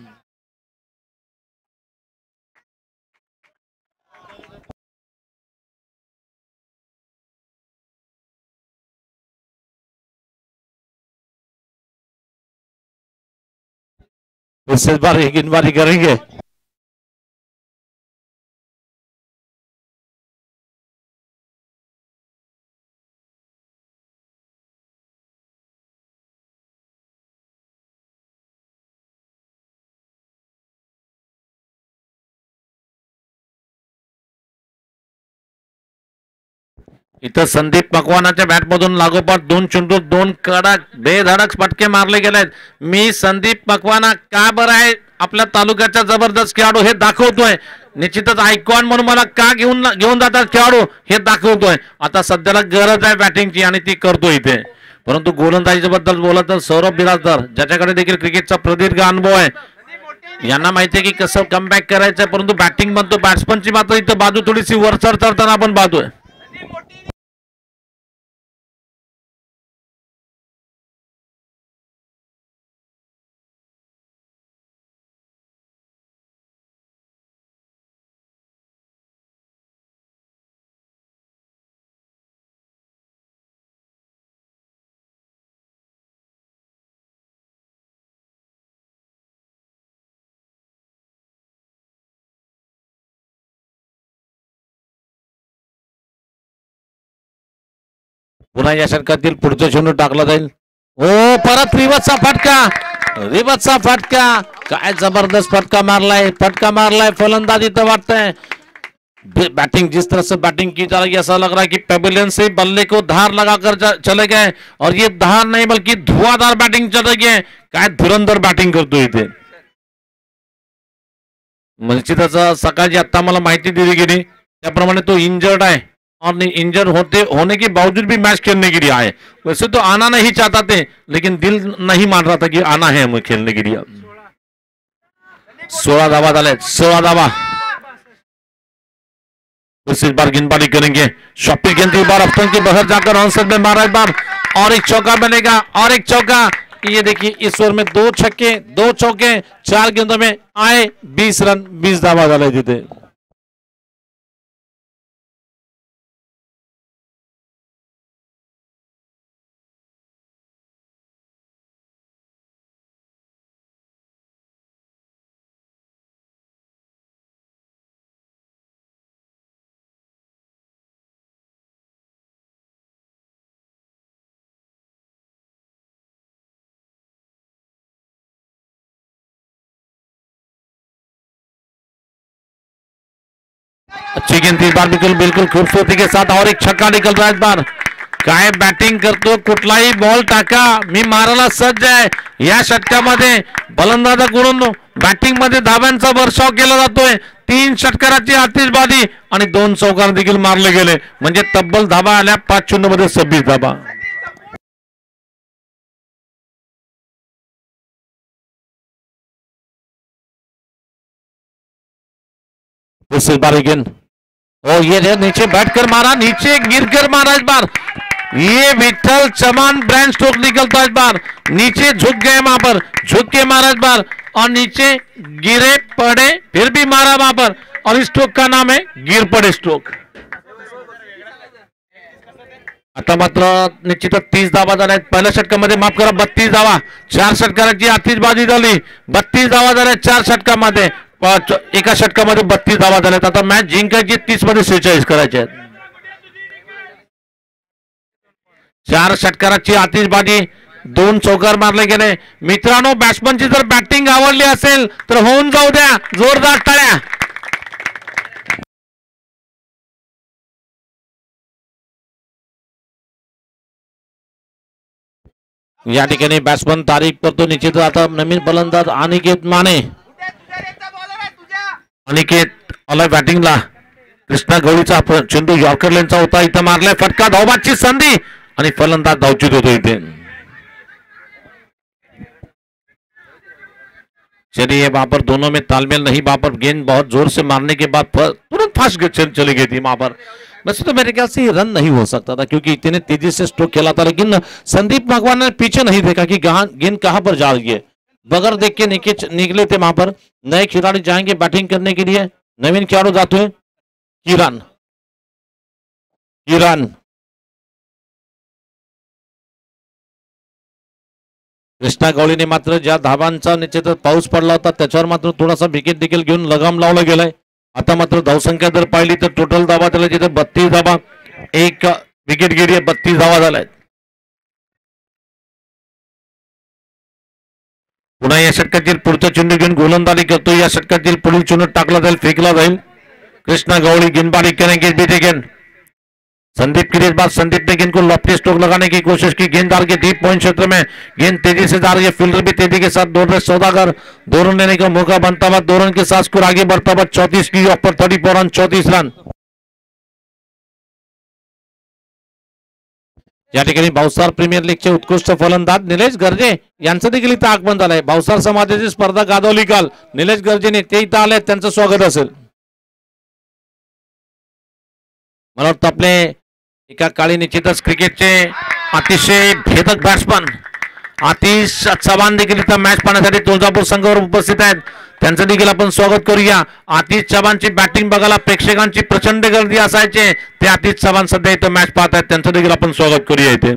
इस बार गेंदबाजी करेंगे. इथं संदीप मकवानाच्या बॅटमधून लागोपाठ दोन चेंडू, दोन कडक बेधडक फटके मारले गेलेत. मी संदीप मकवाना का बरं आहे आपल्या तालुक्याचा जबरदस्त खेळाडू हे दाखवतोय. निश्चितच आयकॉन म्हणून मला का घेऊन जातात खेळाडू हे दाखवतोय. आता सध्याला गरज आहे बॅटिंगची आणि ती करतोय इथे. परंतु गोलंदाजी बद्दल बोलत तर सौरभ बिराजदार ज्याच्याकडे देखील क्रिकेटचा प्रदीर्घ अनुभव आहे, यांना माहिती आहे की कसं कमबॅक करायचं. परंतु बॅटिंग म्हणतो बॅट्समनची मात्र इथं बाजू थोडीशी वरचढ चढताना आपण पाहतोय. पुन्हा या षटकातील पुढचा चेंडू टाकला जाईल. हो परत रिवर्सचा फटका, रिवर्सचा फटका, काय जबरदस्त फटका मारलाय फलंदाज. इथं वाटतंय बैटिंग जिस तरह से बैटिंग की जा रही है ऐसा लग रहा है कि पेविलियन से बल्ले को धार लगाकर चले गए और ये धार नहीं बल्कि धुआंधार बैटिंग चल रही है. काय धुरंधर बैटिंग करतो इथे. निश्चितच सकाळची आता मला माहिती दिली गेली त्याप्रमाणे तो इंजर्ड आहे और इंजर होने के बावजूद भी मैच खेलने के लिए आए. वैसे तो आना नहीं चाहता थे लेकिन दिल नहीं मान रहा था कि आना है हमें खेलने के लिए. 16 धावा डाले, 16 धावा. इस बार गेंदबाजी करेंगे. शॉपिंग गेंद की बार अफ्तन के बाहर जाकर ऑनसेट में मारा एक बार और एक चौका बनेगा और एक चौका. ये देखिए इस ओवर में 2 छक्के 2 चौके 4 गेंदों में आए 20 रन 20 धावा डाले जिते. अच्छी गिनती इस बार बिल्कुल बिल्कुल खूबसूरती के साथ और एक छक्का निकल रहा है इस बार. काय बॅटिंग करतो, कुठलाही बॉल टाका, मी मारायला सज्ज आहे. या षटकामध्ये फलंदाजाकडून बॅटिंग मध्ये धाब्यांचा वर्षाव केला जातोय. 3 षटकाराची आतिषबाजी आणि 2 चौकार देखील मारले गेले, म्हणजे तब्बल धाबा आल्या 5-0 मध्ये 26 धाबा. This is bar again. ओ ये नीचे बैठकर मारा, नीचे गिर कर मारा इस बार. ये विठल चमान ब्रांड स्ट्रोक निकलता है इस बार. नीचे झुक गए वहां पर, झुक के मारा इस बार और नीचे गिरे पड़े, फिर भी मारा वहां पर, और इस स्ट्रोक का नाम है गिर पड़े स्ट्रोक. आता मात्र निश्चितच 30 धावा झाल्या. पहिल्या षटकामध्ये माफ करा 32 धावा. 4 षटकाराची आतिषबाजी झाली. 32 धावा झाल्या 4 षटकामध्ये. एका षटकामध्ये 32 धावा झाल्यात. आता मॅच जिंकायची 30 मध्ये 46 करायचे आहेत. 4 षटकाराची आतिषबाजी, 2 चौकार मारले गेले. मित्रांनो, बॅट्समनची जर बॅटिंग आवडली असेल तर होऊन जाऊ द्या जोरदार टाळ्या. या ठिकाणी बॅट्समन तारीख करतो निश्चित. आता नवीन फलंदाज अनिकेत माने. अनिकेत आलाय बॅटिंगला. कृष्णा गवळीचा चेंडू यॉर्कर लेनचा होता, इथं मारलाय फटका, धावबादची संधी आणि फलंदाज धावचीत होतो इथे. चलिए वहां पर दोनों में तालमेल नहीं, वहां पर गेंद बहुत जोर से मारने के बाद तुरंत फास्ट चली गई थी वहां पर. वैसे तो मेरे ख्याल से ये रन नहीं हो सकता था क्योंकि इतने तेजी से स्ट्रोक खेला था, लेकिन संदीप भगवान ने पीछे नहीं देखा कि गेंद कहां पर जा रही है. बगैर देख के निकले थे वहां पर. नए खिलाड़ी जाएंगे बैटिंग करने के लिए. नवीन खिलाड़ी जाते हैं किरण. कृष्णा गवळीने मात्र ज्या धावांचा निश्चितच पाऊस पडला होता त्याच्यावर मात्र थोडासा विकेट देखील घेऊन लगाम लावला गेलाय. आता मात्र धावसंख्या जर पाहिली तर टोटल धावा त्याला जिथे 32 धावा, 1 विकेट गेली आहे, 32 धावा झाल्या. पुन्हा या षटकातील पुढचा चेंडू घेऊन गोलंदाजी करतो. या षटकातील पुढील चेंडू टाकला जाईल, फेकला जाईल. कृष्णा गवळी गेंदबाजी करेंगे बीते गेंद. संदीप की बाद संदीप ने गेंद को लॉफ्टी स्ट्रोक लगाने की कोशिश की. गेंददार के डीप पॉइंट क्षेत्र में गेंद तेजी से जा रही है. फील्डर भी तेजी के साथ दौड़ रहे. सौदागर 2 रन लेने का मौका बनता हुआ, 2 रन के साथ स्कोर आगे बढ़ता हुआ 34 की ऑफ पर 34 रन, 34 रन. या ठिकाणी भावसार प्रीमियर लीगचे उत्कृष्ट फलंदाज निलेश गर्जे यांचं देखील इथं आगमन झालंय. भावसार समाजाची स्पर्धा गाजवली काल. निलेश गर्जेने ते इथं आले, त्यांचं स्वागत असेल. मला वाटतं आपले एका काळी निश्चितच क्रिकेटचे अतिशय भेदक बॅट्समन आतिश चव्हाण देखील इथं मॅच पाहण्यासाठी तुळजापूर संघावर उपस्थित आहेत. त्यांचं देखील आपण स्वागत करूया. आतिश चव्हाणची बॅटिंग बघायला प्रेक्षकांची प्रचंड गर्दी असायचे, ते आतिश चव्हाण सध्या इथं मॅच पाहत आहेत. त्यांचं देखील आपण स्वागत करूया इथे.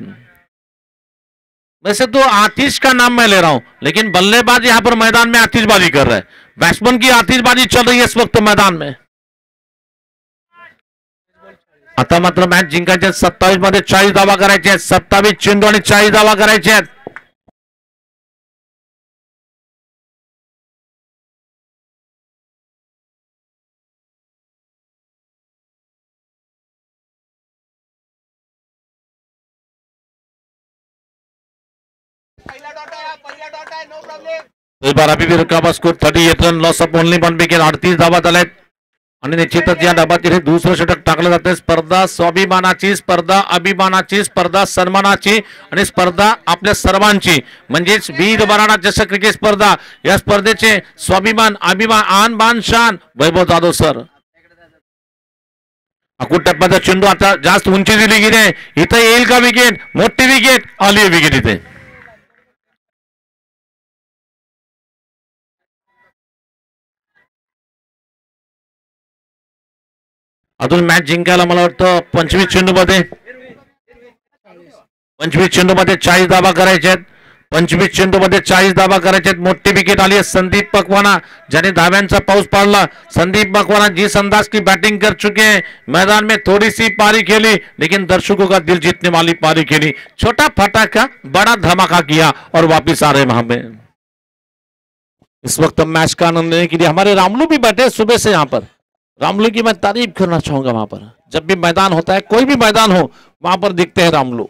वैसे तो आतिश का नाम मैं ले रहा हूं, लेकिन बल्लेबाज यहां पर मैदान में आतिशबाजी कर रहे हैं. बैट्समैन की आतिशबाजी चल रही है इस वक्त मैदान में. आता मात्र मॅच जिंकायचे 27 मध्ये 40 धावा करायचे आहेत. 27 चेंडू आणि 40 धावा करायचे आहेत. इस बार अभी भी रुका हुआ score 38 run, loss of only 1 wicket. 38 धावा झाल्यात आणि निश्चितच या डाबात इथे दुसरं षटक टाकलं जाते. स्पर्धा स्वाभिमानाची, स्पर्धा अभिमानाची, स्पर्धा सन्मानाची आणि स्पर्धा आपल्या सर्वांची, म्हणजेच वीर वराडा चषक क्रिकेट स्पर्धा. या स्पर्धेचे स्वाभिमान, अभिमान, आन बान शान वैभव जाधव सर. अकुट टप्प्याचा चेंडू आता जास्त उंची दिली गेली. इथं येईल का विकेट? मोठी विकेट आली विकेट इथे. अजून मॅच जिंकायला मला वाटतं 25 चेंडूमध्ये 40 धावा करायचे आहेत. 25 चेंडूमध्ये 40 धावा करायचे आहेत. मोठी विकेट आली है संदीप मकवाना, ज्याने धाव्यांचा पाऊस पाडला. संदीप मकवाना जिस अंदाज की बैटिंग कर चुके हैं, मैदान में थोड़ी सी पारी खेली लेकिन दर्शकों का दिल जीतने वाली पारी खेली. छोटा फटाका बड़ा धमाका किया और वापिस आ रहे वहां पे. इस वक्त मैच का आनंद लेने के लिए हमारे रामलू भी बैठे सुबह से यहाँ पर. रामलू की मैं तारीफ करना चाहूंगा। वहां पर जब भी मैदान होता है, कोई भी मैदान हो, वहां पर दिखते हैं रामलू।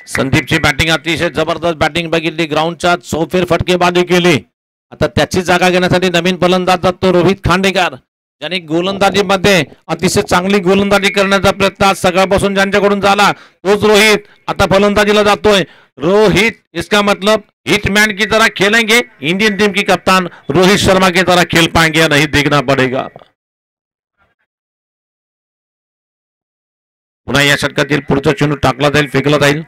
संदीपची बॅटिंग अतिशय जबरदस्त बॅटिंग बघितली, ग्राउंडच्या चौफेर फटकेबाजी केली। आता त्याची जागा घेण्यासाठी नवीन फलंदाज जातो रोहित खांडेकर, ज्यांनी गोलंदाजीमध्ये अतिशय चांगली गोलंदाजी करण्याचा प्रयत्न आज सकाळपासून ज्यांच्याकडून झाला, तोच रोहित आता फलंदाजीला जातोय। रोहित, इसका मतलब हिटमैन की तरह खेलेंगे, इंडियन टीम की कप्तान रोहित शर्मा की तरह खेल पाएंगे या नहीं, देखना पड़ेगा। पुन्हा या षटकातील पुढचा चेंडू टाकला जाईल, फेकला जाईल।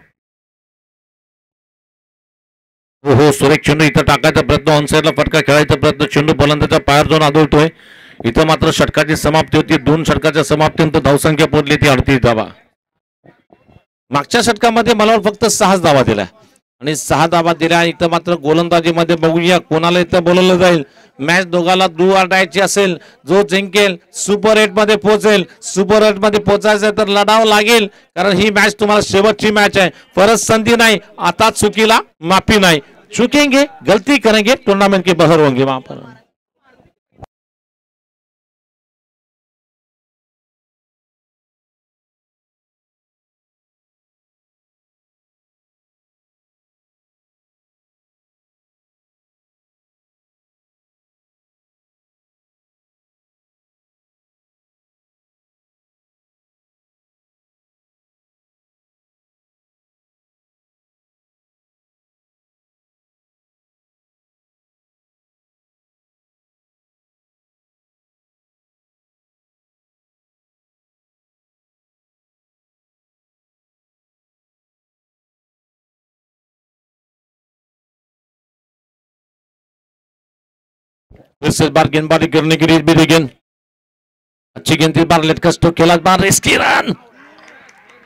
हो, सुरेख चेंडू इथं टाकायचा प्रयत्न, ऑनसाइडला फटका खेळायचा प्रयत्न, चेंडू फलंदाजाच्या पायावर जाऊन आदळतोय। इथं मात्र षटकाची समाप्ती होती, 2 षटकाच्या समाप्तीनंतर धावसंख्या पोहोचली ती 38 धावा। मागच्या षटकामध्ये मला फक्त 6 धावा दिल्या आणि 6 धावा दिल्या। इथं मात्र गोलंदाजीमध्ये बघूया कोणाला इथं बोलवलं जाईल। मॅच दोघाला डू ऑर डायची असेल, जो जिंकेल सुपर 8 मध्ये पोहोचेल। सुपर 8 मध्ये पोहोचायचं तर लढावं लागेल, कारण ही मॅच तुम्हाला शेवटची मॅच आहे, परत संधी नाही। आता चुकीला माफी नाही, चुकेंगे गलती करेंगे टूर्नामेंट के बाहर होंगे वहां पर। इस बार गेंदबाजी करने के लिए भी गेंद अच्छी गेंद, इस बार लेट स्ट्रोक खेला, बार रिस्की रन,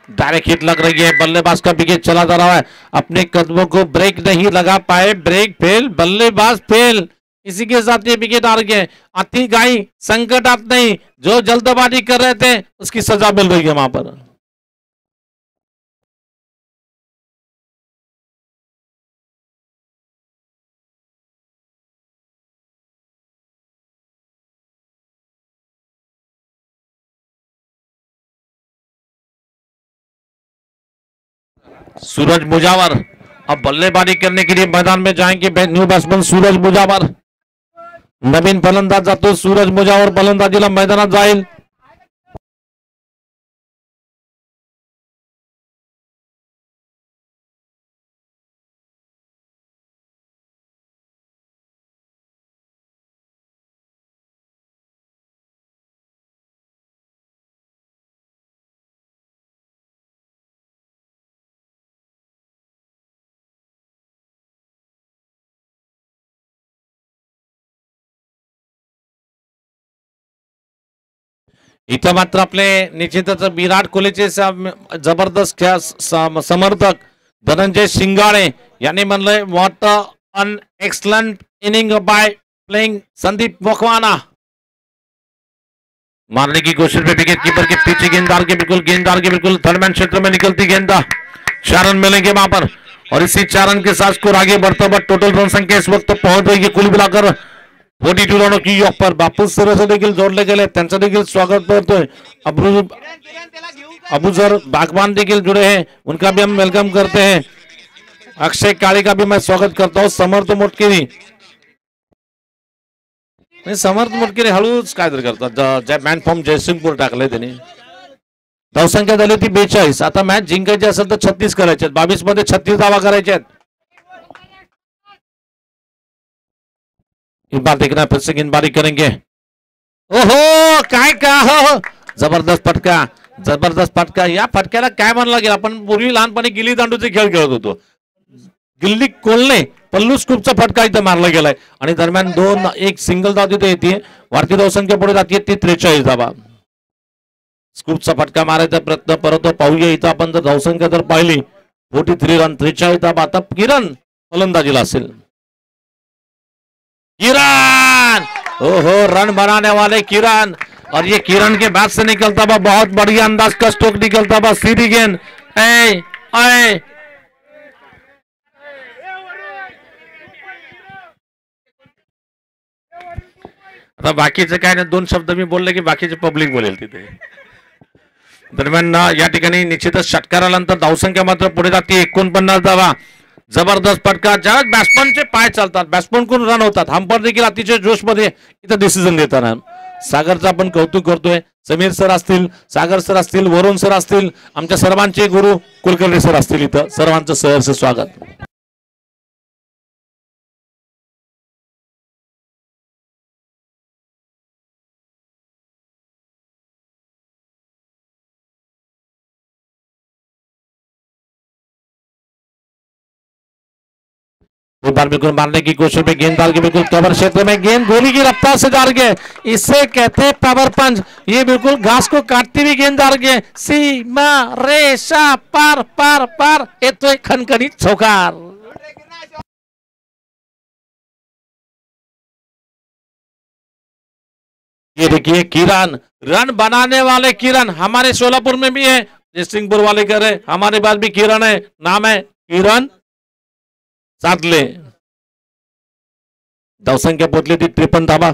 डायरेक्ट हिट लग रही है। बल्लेबाज का विकेट चला जा रहा है, अपने कदमों को ब्रेक नहीं लगा पाए, ब्रेक फेल, बल्लेबाज फेल। इसी के साथ ये विकेट हार गए। अति गाई संकट आप नहीं, जो जल्दबाजी कर रहे थे उसकी सजा मिल रही है वहां पर। सूरज मुजावर अब बल्लेबाजी करने के लिए मैदान में जाएंगे। न्यू बैट्समैन सूरज मुजावर, नवीन फलंदाज जातो सूरज मुजावर फलंदाजीला मैदानात जाईल। इथं मात्र आपले निश्चितच विराट कोहलीचे जबरदस्त समर्थक धनंजय शिंगाळे यांनी म्हणलंय, what an excellent inning by playing Sandeep Makwana. मारने की कोशिश में विकेट कीपर के पीछे गेंददार के बिल्कुल थर्डमैन क्षेत्र में निकलती गेंदा, 4 रन मिलेंगे वहां पर। और इसी 4 रन के साथ स्कोर आगे बढ़ता हुआ टोटल रन संख्या इस वक्त पहुंच रही है कुल मिलाकर 42 रनों की योग पर। बापू सर देखील जोडले गेले, त्यांचं देखील स्वागत करतोय। अबूजर बागवान देखील जुड़े हैं, उनका भी हम वेलकम करते हैं। अक्षय काळे का भी मैं स्वागत करता हूँ। समर्थ मोटकेरी, समर्थ मोटकेरी हळूच काय तर करतात। मॅन फॉर्म जयसिंगपूर टाकले त्यांनी। धावसंख्या झाली ती 42। आता मॅच जिंकायची असेल तर 36 करायचे, 22 मध्ये 36 धावा करायचे आहेत। इस बार देखना फिर से गेंदबाजी करेंगे। ओहो काय का हो, जबरदस्त फटका, जबरदस्त फटका। या फटक्याला काय म्हणलं गेलं, आपण पूर्वी लहानपणी गिल्ली दांडूचे खेळ खेळत होतो। गिल्ली कोलने पल्लू स्कूपचा फटका इथं मारला गेलाय आणि दरम्यान 2-1 सिंगल धाव तिथे येते। भारतीय धावसंख्या पुढे जाते ती 43 धावा। स्कूपचा फटका मारायचा प्रयत्न परत पाहूया। इथं आपण जर धावसंख्या जर पाहिली 43 रन 43 धावा। आता किरण फलंदाजीला असेल। किरण, ओहो रन बनाने वाले किरण, और ये किरण के बैट से निकलता हुआ बहुत बढ़िया अंदाज का स्ट्रोक निकलता हुआ सीधी गेंद। आहे. आता बाकीचे काय नाही, दोन शब्द मी बोलले की बाकीचे पब्लिक बोलेल तिथे. दरम्यान या ठिकाणी निश्चितच षटकारानंतर धावसंख्या मात्र पुढे जाते 49 धावा. जबरदस्त फटका. ज्या बॅट्समनचे पाय चालतात, बॅट्समन कोण रन होतात, हंपर देखील अतिशय जोशमध्ये इथं डिसिजन देताना सागरचं आपण कौतुक करतोय. समीर सर असतील, सागर सर असतील, वरुण सर असतील, आमच्या सर्वांचे गुरु कुलकर्णी सर असतील, इथं सर्वांचं सहर्ष स्वागत. बार बिल्कुल मारने की कोशिश में गेंदबाज के बिल्कुल कवर क्षेत्र में गेंद गोली की रफ्तार से जा रही है, इसे कहते हैं पावर पंच. ये बिल्कुल घास को काटती हुई गेंद जा रही है. सीमा रेषा पार पार पार येतोय खणखणीत चौकार. ये देखिए किरण, रन बनाने वाले किरण हमारे सोलापुर में भी है, जयसिंहपुर वाले कह रहे हमारे पास भी किरण है, नाम है किरण साधले. धावसंख्या पोहोचली ती 53 धावा.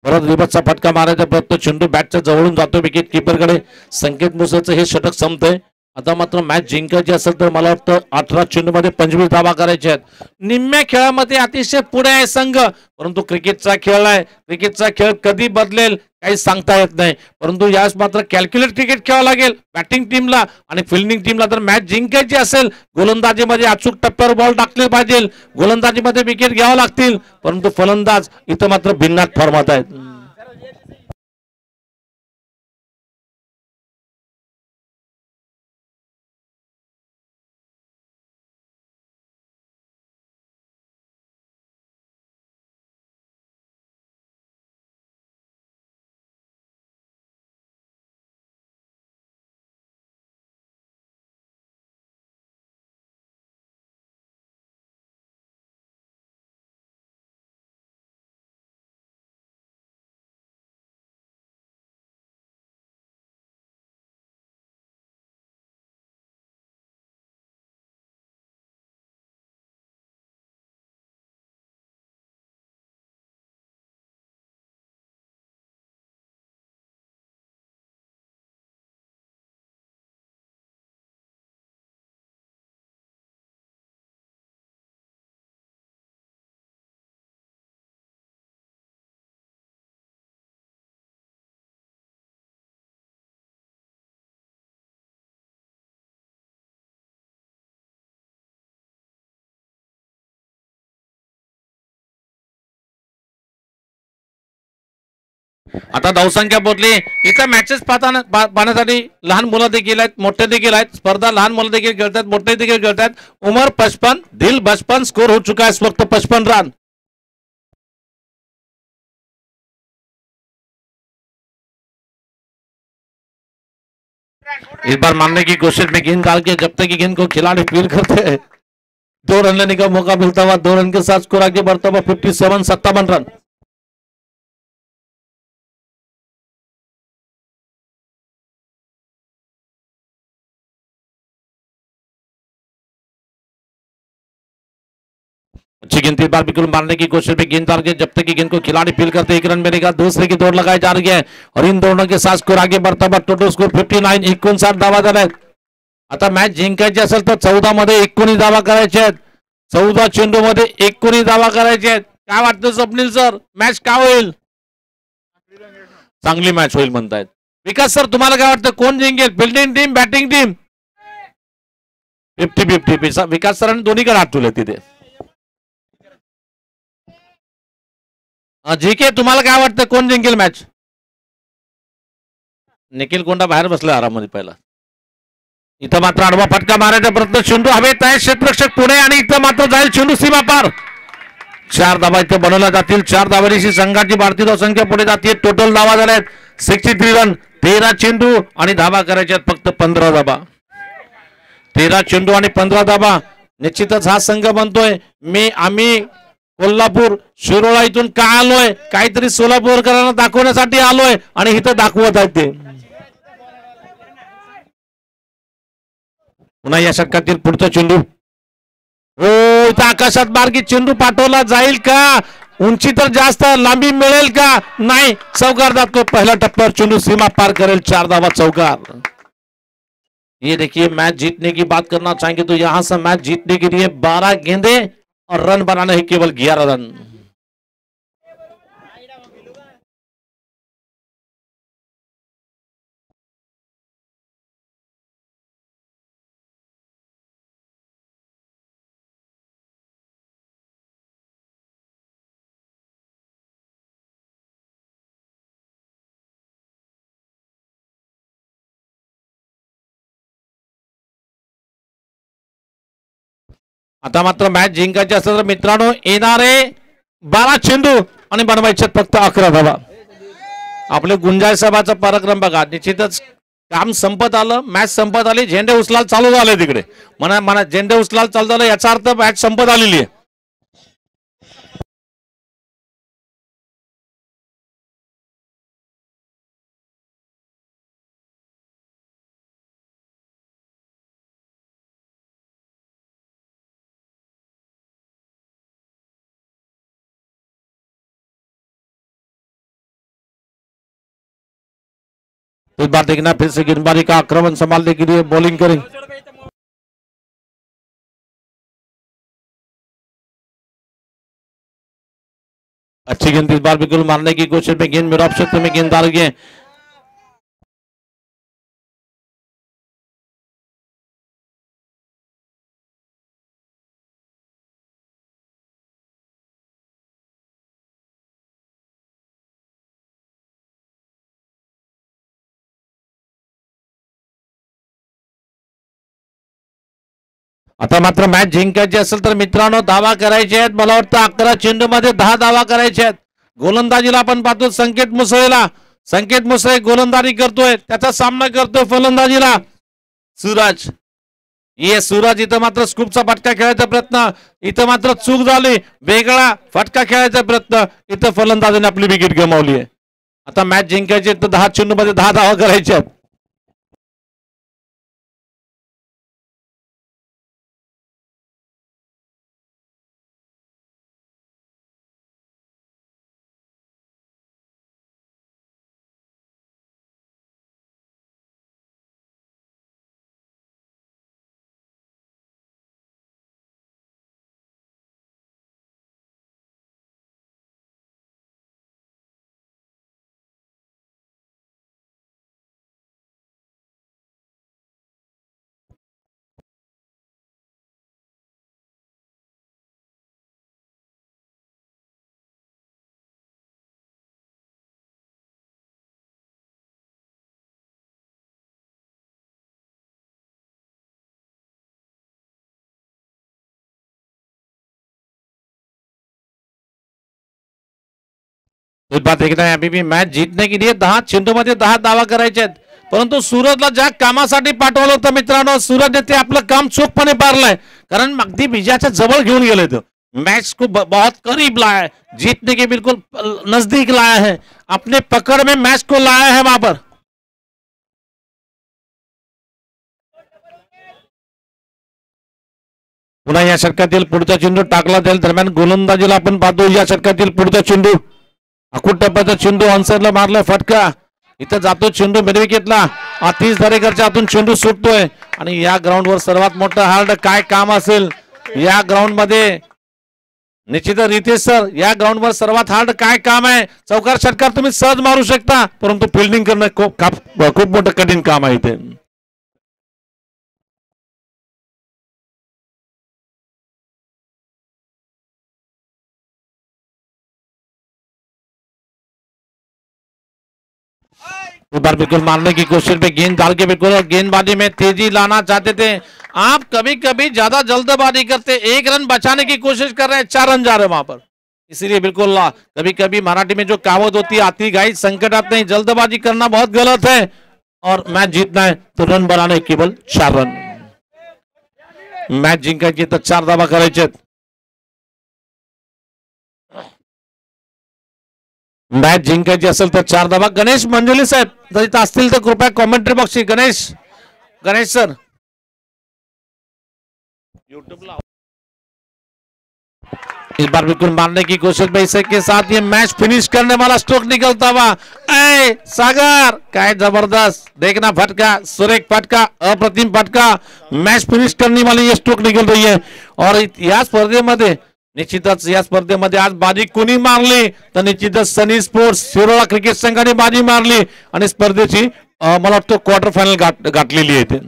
परत रिबतचा फटका मारायचा प्रयत्न, चेंडू बॅटच्या जवळून जातो विकेट किपरकडे. संकेत मुसेचं हे षटक संपतंय. आता मात्र मॅच जिंकायची असेल तर मला वाटतं 18 चेंडूमध्ये 25 धावा करायच्या आहेत. निम्म्या खेळामध्ये अतिशय पुढे आहे संघ, परंतु क्रिकेटचा खेळ आहे, क्रिकेटचा खेळ कधी बदलेल काही सांगता येत नाही. परंतु यास मात्र कॅल्क्युलेट क्रिकेट खेळावं लागेल बॅटिंग टीमला आणि फिल्डिंग टीमला. तर मॅच जिंकायची असेल, गोलंदाजीमध्ये अचूक टप्प्यावर बॉल टाकले पाहिजे, गोलंदाजीमध्ये विकेट घ्यावं लागतील. परंतु फलंदाज इथं मात्र भिन्नाट फॉर्मात आहेत. आता धावसंख्या पोहोचली. इथं मॅचेस पाहण्यासाठी लहान मुलं देखील आहेत, मोठे देखील आहेत. स्पर्धा लहान मुलं देखील खेळतात, मोठे देखील खेळतात. उमर 55, दिल 55, स्कोर हो चुका है इस वक्त 55 रन. इस बार मारने की कोशिश में गेंद डाल के जब तक कि गेंद को खिलाड़ी फील करते हैं 2 रन लेने का मौका मिलता हुआ, 2 रन के साथ स्कोर आगे बढ़ता हुआ 57 रन. अच्छी गेंद इस बार बिल्कुल मारने की कोशिश में गेंद डाल के जब तक कि गेंद को खिलाड़ी फील करते 1 रन मिलेगा. दूसरे की दौड़ लगाई जा रही है और इन दोनों के साथ स्कोर आगे बढ़ता हुआ टोटल स्कोर 59, 59 धावा झाले आहेत. आता मॅच जिंकायची असेल तर 14 मध्ये 19 धावा करायचे आहेत. 14 चेंडू मध्ये 19 धावा करायचे आहेत. काय वाटतं स्वप्नील सर, मॅच काय होईल? चांगली मॅच होईल म्हणतायत. विकास सर, तुम्हाला काय वाटतं कोण जिंकेल, फिल्डिंग टीम बॅटिंग टीम? 50-50. विकास सरांनी दोन्हीकडे हात ठेवले तिथे. जी के, तुम्हाला काय वाटतं कोण जिंकेल मॅच? निखिल कोंडा बाहेर बसला आराममध्ये पहिला. इथं मात्र आडवा फटका मारायचा प्रयत्न, चेंडू हवेत आहे, क्षेत्ररक्षक पुढे आणि इथं मात्र जाईल चेंडू सीमा पार. 4 धावा इथे बनवल्या जातील. 4 धावांची संघाची भारतीय धावसंख्या पुढे जाते. टोटल धावा झाल्या आहेत 63 रन. 13 चेंडू आणि धावा करायच्या फक्त 15 धावा. 13 चेंडू आणि 15 धावा. निश्चितच हा संघ बनतोय. आम्ही कोल्हापूर शिरोळा इथून का आलोय, काहीतरी सोलापूरकरांना दाखवण्यासाठी आलोय आणि इथं दाखवत आहेत ते. पुन्हा या षटकातील पुढचा चेंडू, हो इथं आकाशात मार्गी चेंडू पाठवला जाईल का, उंची तर जास्त, लांबी मिळेल का, नाही, चौकार जातो पहिला टप्प्यावर, चेंडू सीमा पार करेल, 4 धावा चौकार। ये देखिए मैच जीतने की बात करना चाहेंगे तो यहां से मैच जीतने के लिए 12 गेंदे और रन बनाने हैं केवल 11 रन। आता मात्र मॅच जिंकायची असेल तर मित्रांनो येणारे 12 चेंडू आणि बनवायचे फक्त 11 धावा। आपले गुंजाळ सभाचा पराक्रम बघा, निश्चितच काम संपत आलं, मॅच संपत आली, झेंडे उचलायला चालू झाले तिकडे, म्हणा झेंडे उचलायला चालू झालं याचा अर्थ मॅच संपत आलेली आहे। इस बार देखना फिर से गेंदबाजी का आक्रमण संभालने के लिए बॉलिंग करेंगे, अच्छी गेंद इस बार बिल्कुल मारने की कोशिश में, गेंद मेरा क्षेत्र में गेंददार गए, आता मात्र मॅच जिंकायची असेल तर मित्रांनो धावा करायचे आहेत, मला वाटतं 11 चेंडू मध्ये 10 धावा करायचे आहेत। गोलंदाजीला आपण पाहतो संकेत मुसळेला, संकेत मुसळे गोलंदाजी करतोय, त्याचा सामना करतोय फलंदाजीला सूरज, ये सूरज इथं मात्र स्कूपचा फटका खेळायचा प्रयत्न, इथं मात्र चूक झाली, वेगळा फटका खेळायचा प्रयत्न, इथं फलंदाजीने आपली विकेट गमावली आहे। आता मॅच जिंकायची तर 10 चेंडू मध्ये 10 धावा करायच्या आहेत। बात देखना है, अभी भी मैच जीतने के लिए 10 चेंडू मध्ये 10 धावा करायचे आहेत, परंतु सूरजला ज्या कामासाठी पाठवलं होतं मित्रांनो सूरजने ते आपलं काम चोखपणे पारलंय, कारण अगदी विजयाच्या जवळ घेऊन गेले तो, मैच को बहुत करीब लाया है, जीतने के बिल्कुल नजदीक लाया है, अपने पकड़ में मैच को लाया है वहां पर। पुन्हा या षटकातील पुढचा चेंडू टाकला जाईल, दरम्यान गोलंदाजीला आपण पाहतो या षटकातील पुढचा चेंडू, अकुट टप्प्याचा चेंडू ऑनसाइडला मारलाय फटका, इथं जातो चेंडू मिडविकेटला, आतिश दरेकरच्या हातून चेंडू सुटतोय आणि या ग्राउंडवर सर्वात मोठं हार्ड काय काम असेल या ग्राउंड मध्ये, निश्चित रितेश सर या ग्राउंडवर सर्वात हार्ड काय काम आहे, चौकार षटकार तुम्ही सहज मारू शकता परंतु फिल्डिंग करणं खूप मोठं कठीण काम आहे इथे। बार बिल्कुल मारने की कोशिश में गेंद डाल के बिल्कुल गेंदबाजी में तेजी लाना चाहते थे आप, कभी कभी ज्यादा जल्दबाजी करते, 1 रन बचाने की कोशिश कर रहे हैं, 4 रन जा रहे हैं वहां पर, इसीलिए बिल्कुल कभी कभी मराठी में जो कहावत होती है आती गाई संकटात नहीं, जल्दबाजी करना बहुत गलत है और मैच जीतना है तो रन बनाने केवल 4 रन, मैच जिंकायची तर 4 धावा करायचे, मॅच जिंकायची असेल तर 4 धावा। गणेश मंजुली साहेब जर इथं असतील तर कृपया कॉमेंट्री बॉक्सची, गणेश सर इस बार बिल्कुल मारने की कोशिश भाई के साथ ये मैच फिनिश करने वाला स्ट्रोक निकलता हुआ। ए सागर काय जबरदस्त देखना, फटका सुरेख फटका, अप्रतिम फटका, मैच फिनिश करने वाली ये स्ट्रोक निकल रही है। और या स्पर्धेमध्ये निश्चितच या स्पर्धेमध्ये आज बाजी कोणी मारली तर निश्चितच सनी स्पोर्ट्स शिरोळा क्रिकेट संघाने बाजी मारली आणि स्पर्धेची मला वाटतं क्वार्टर फायनल गाठलेली आहे.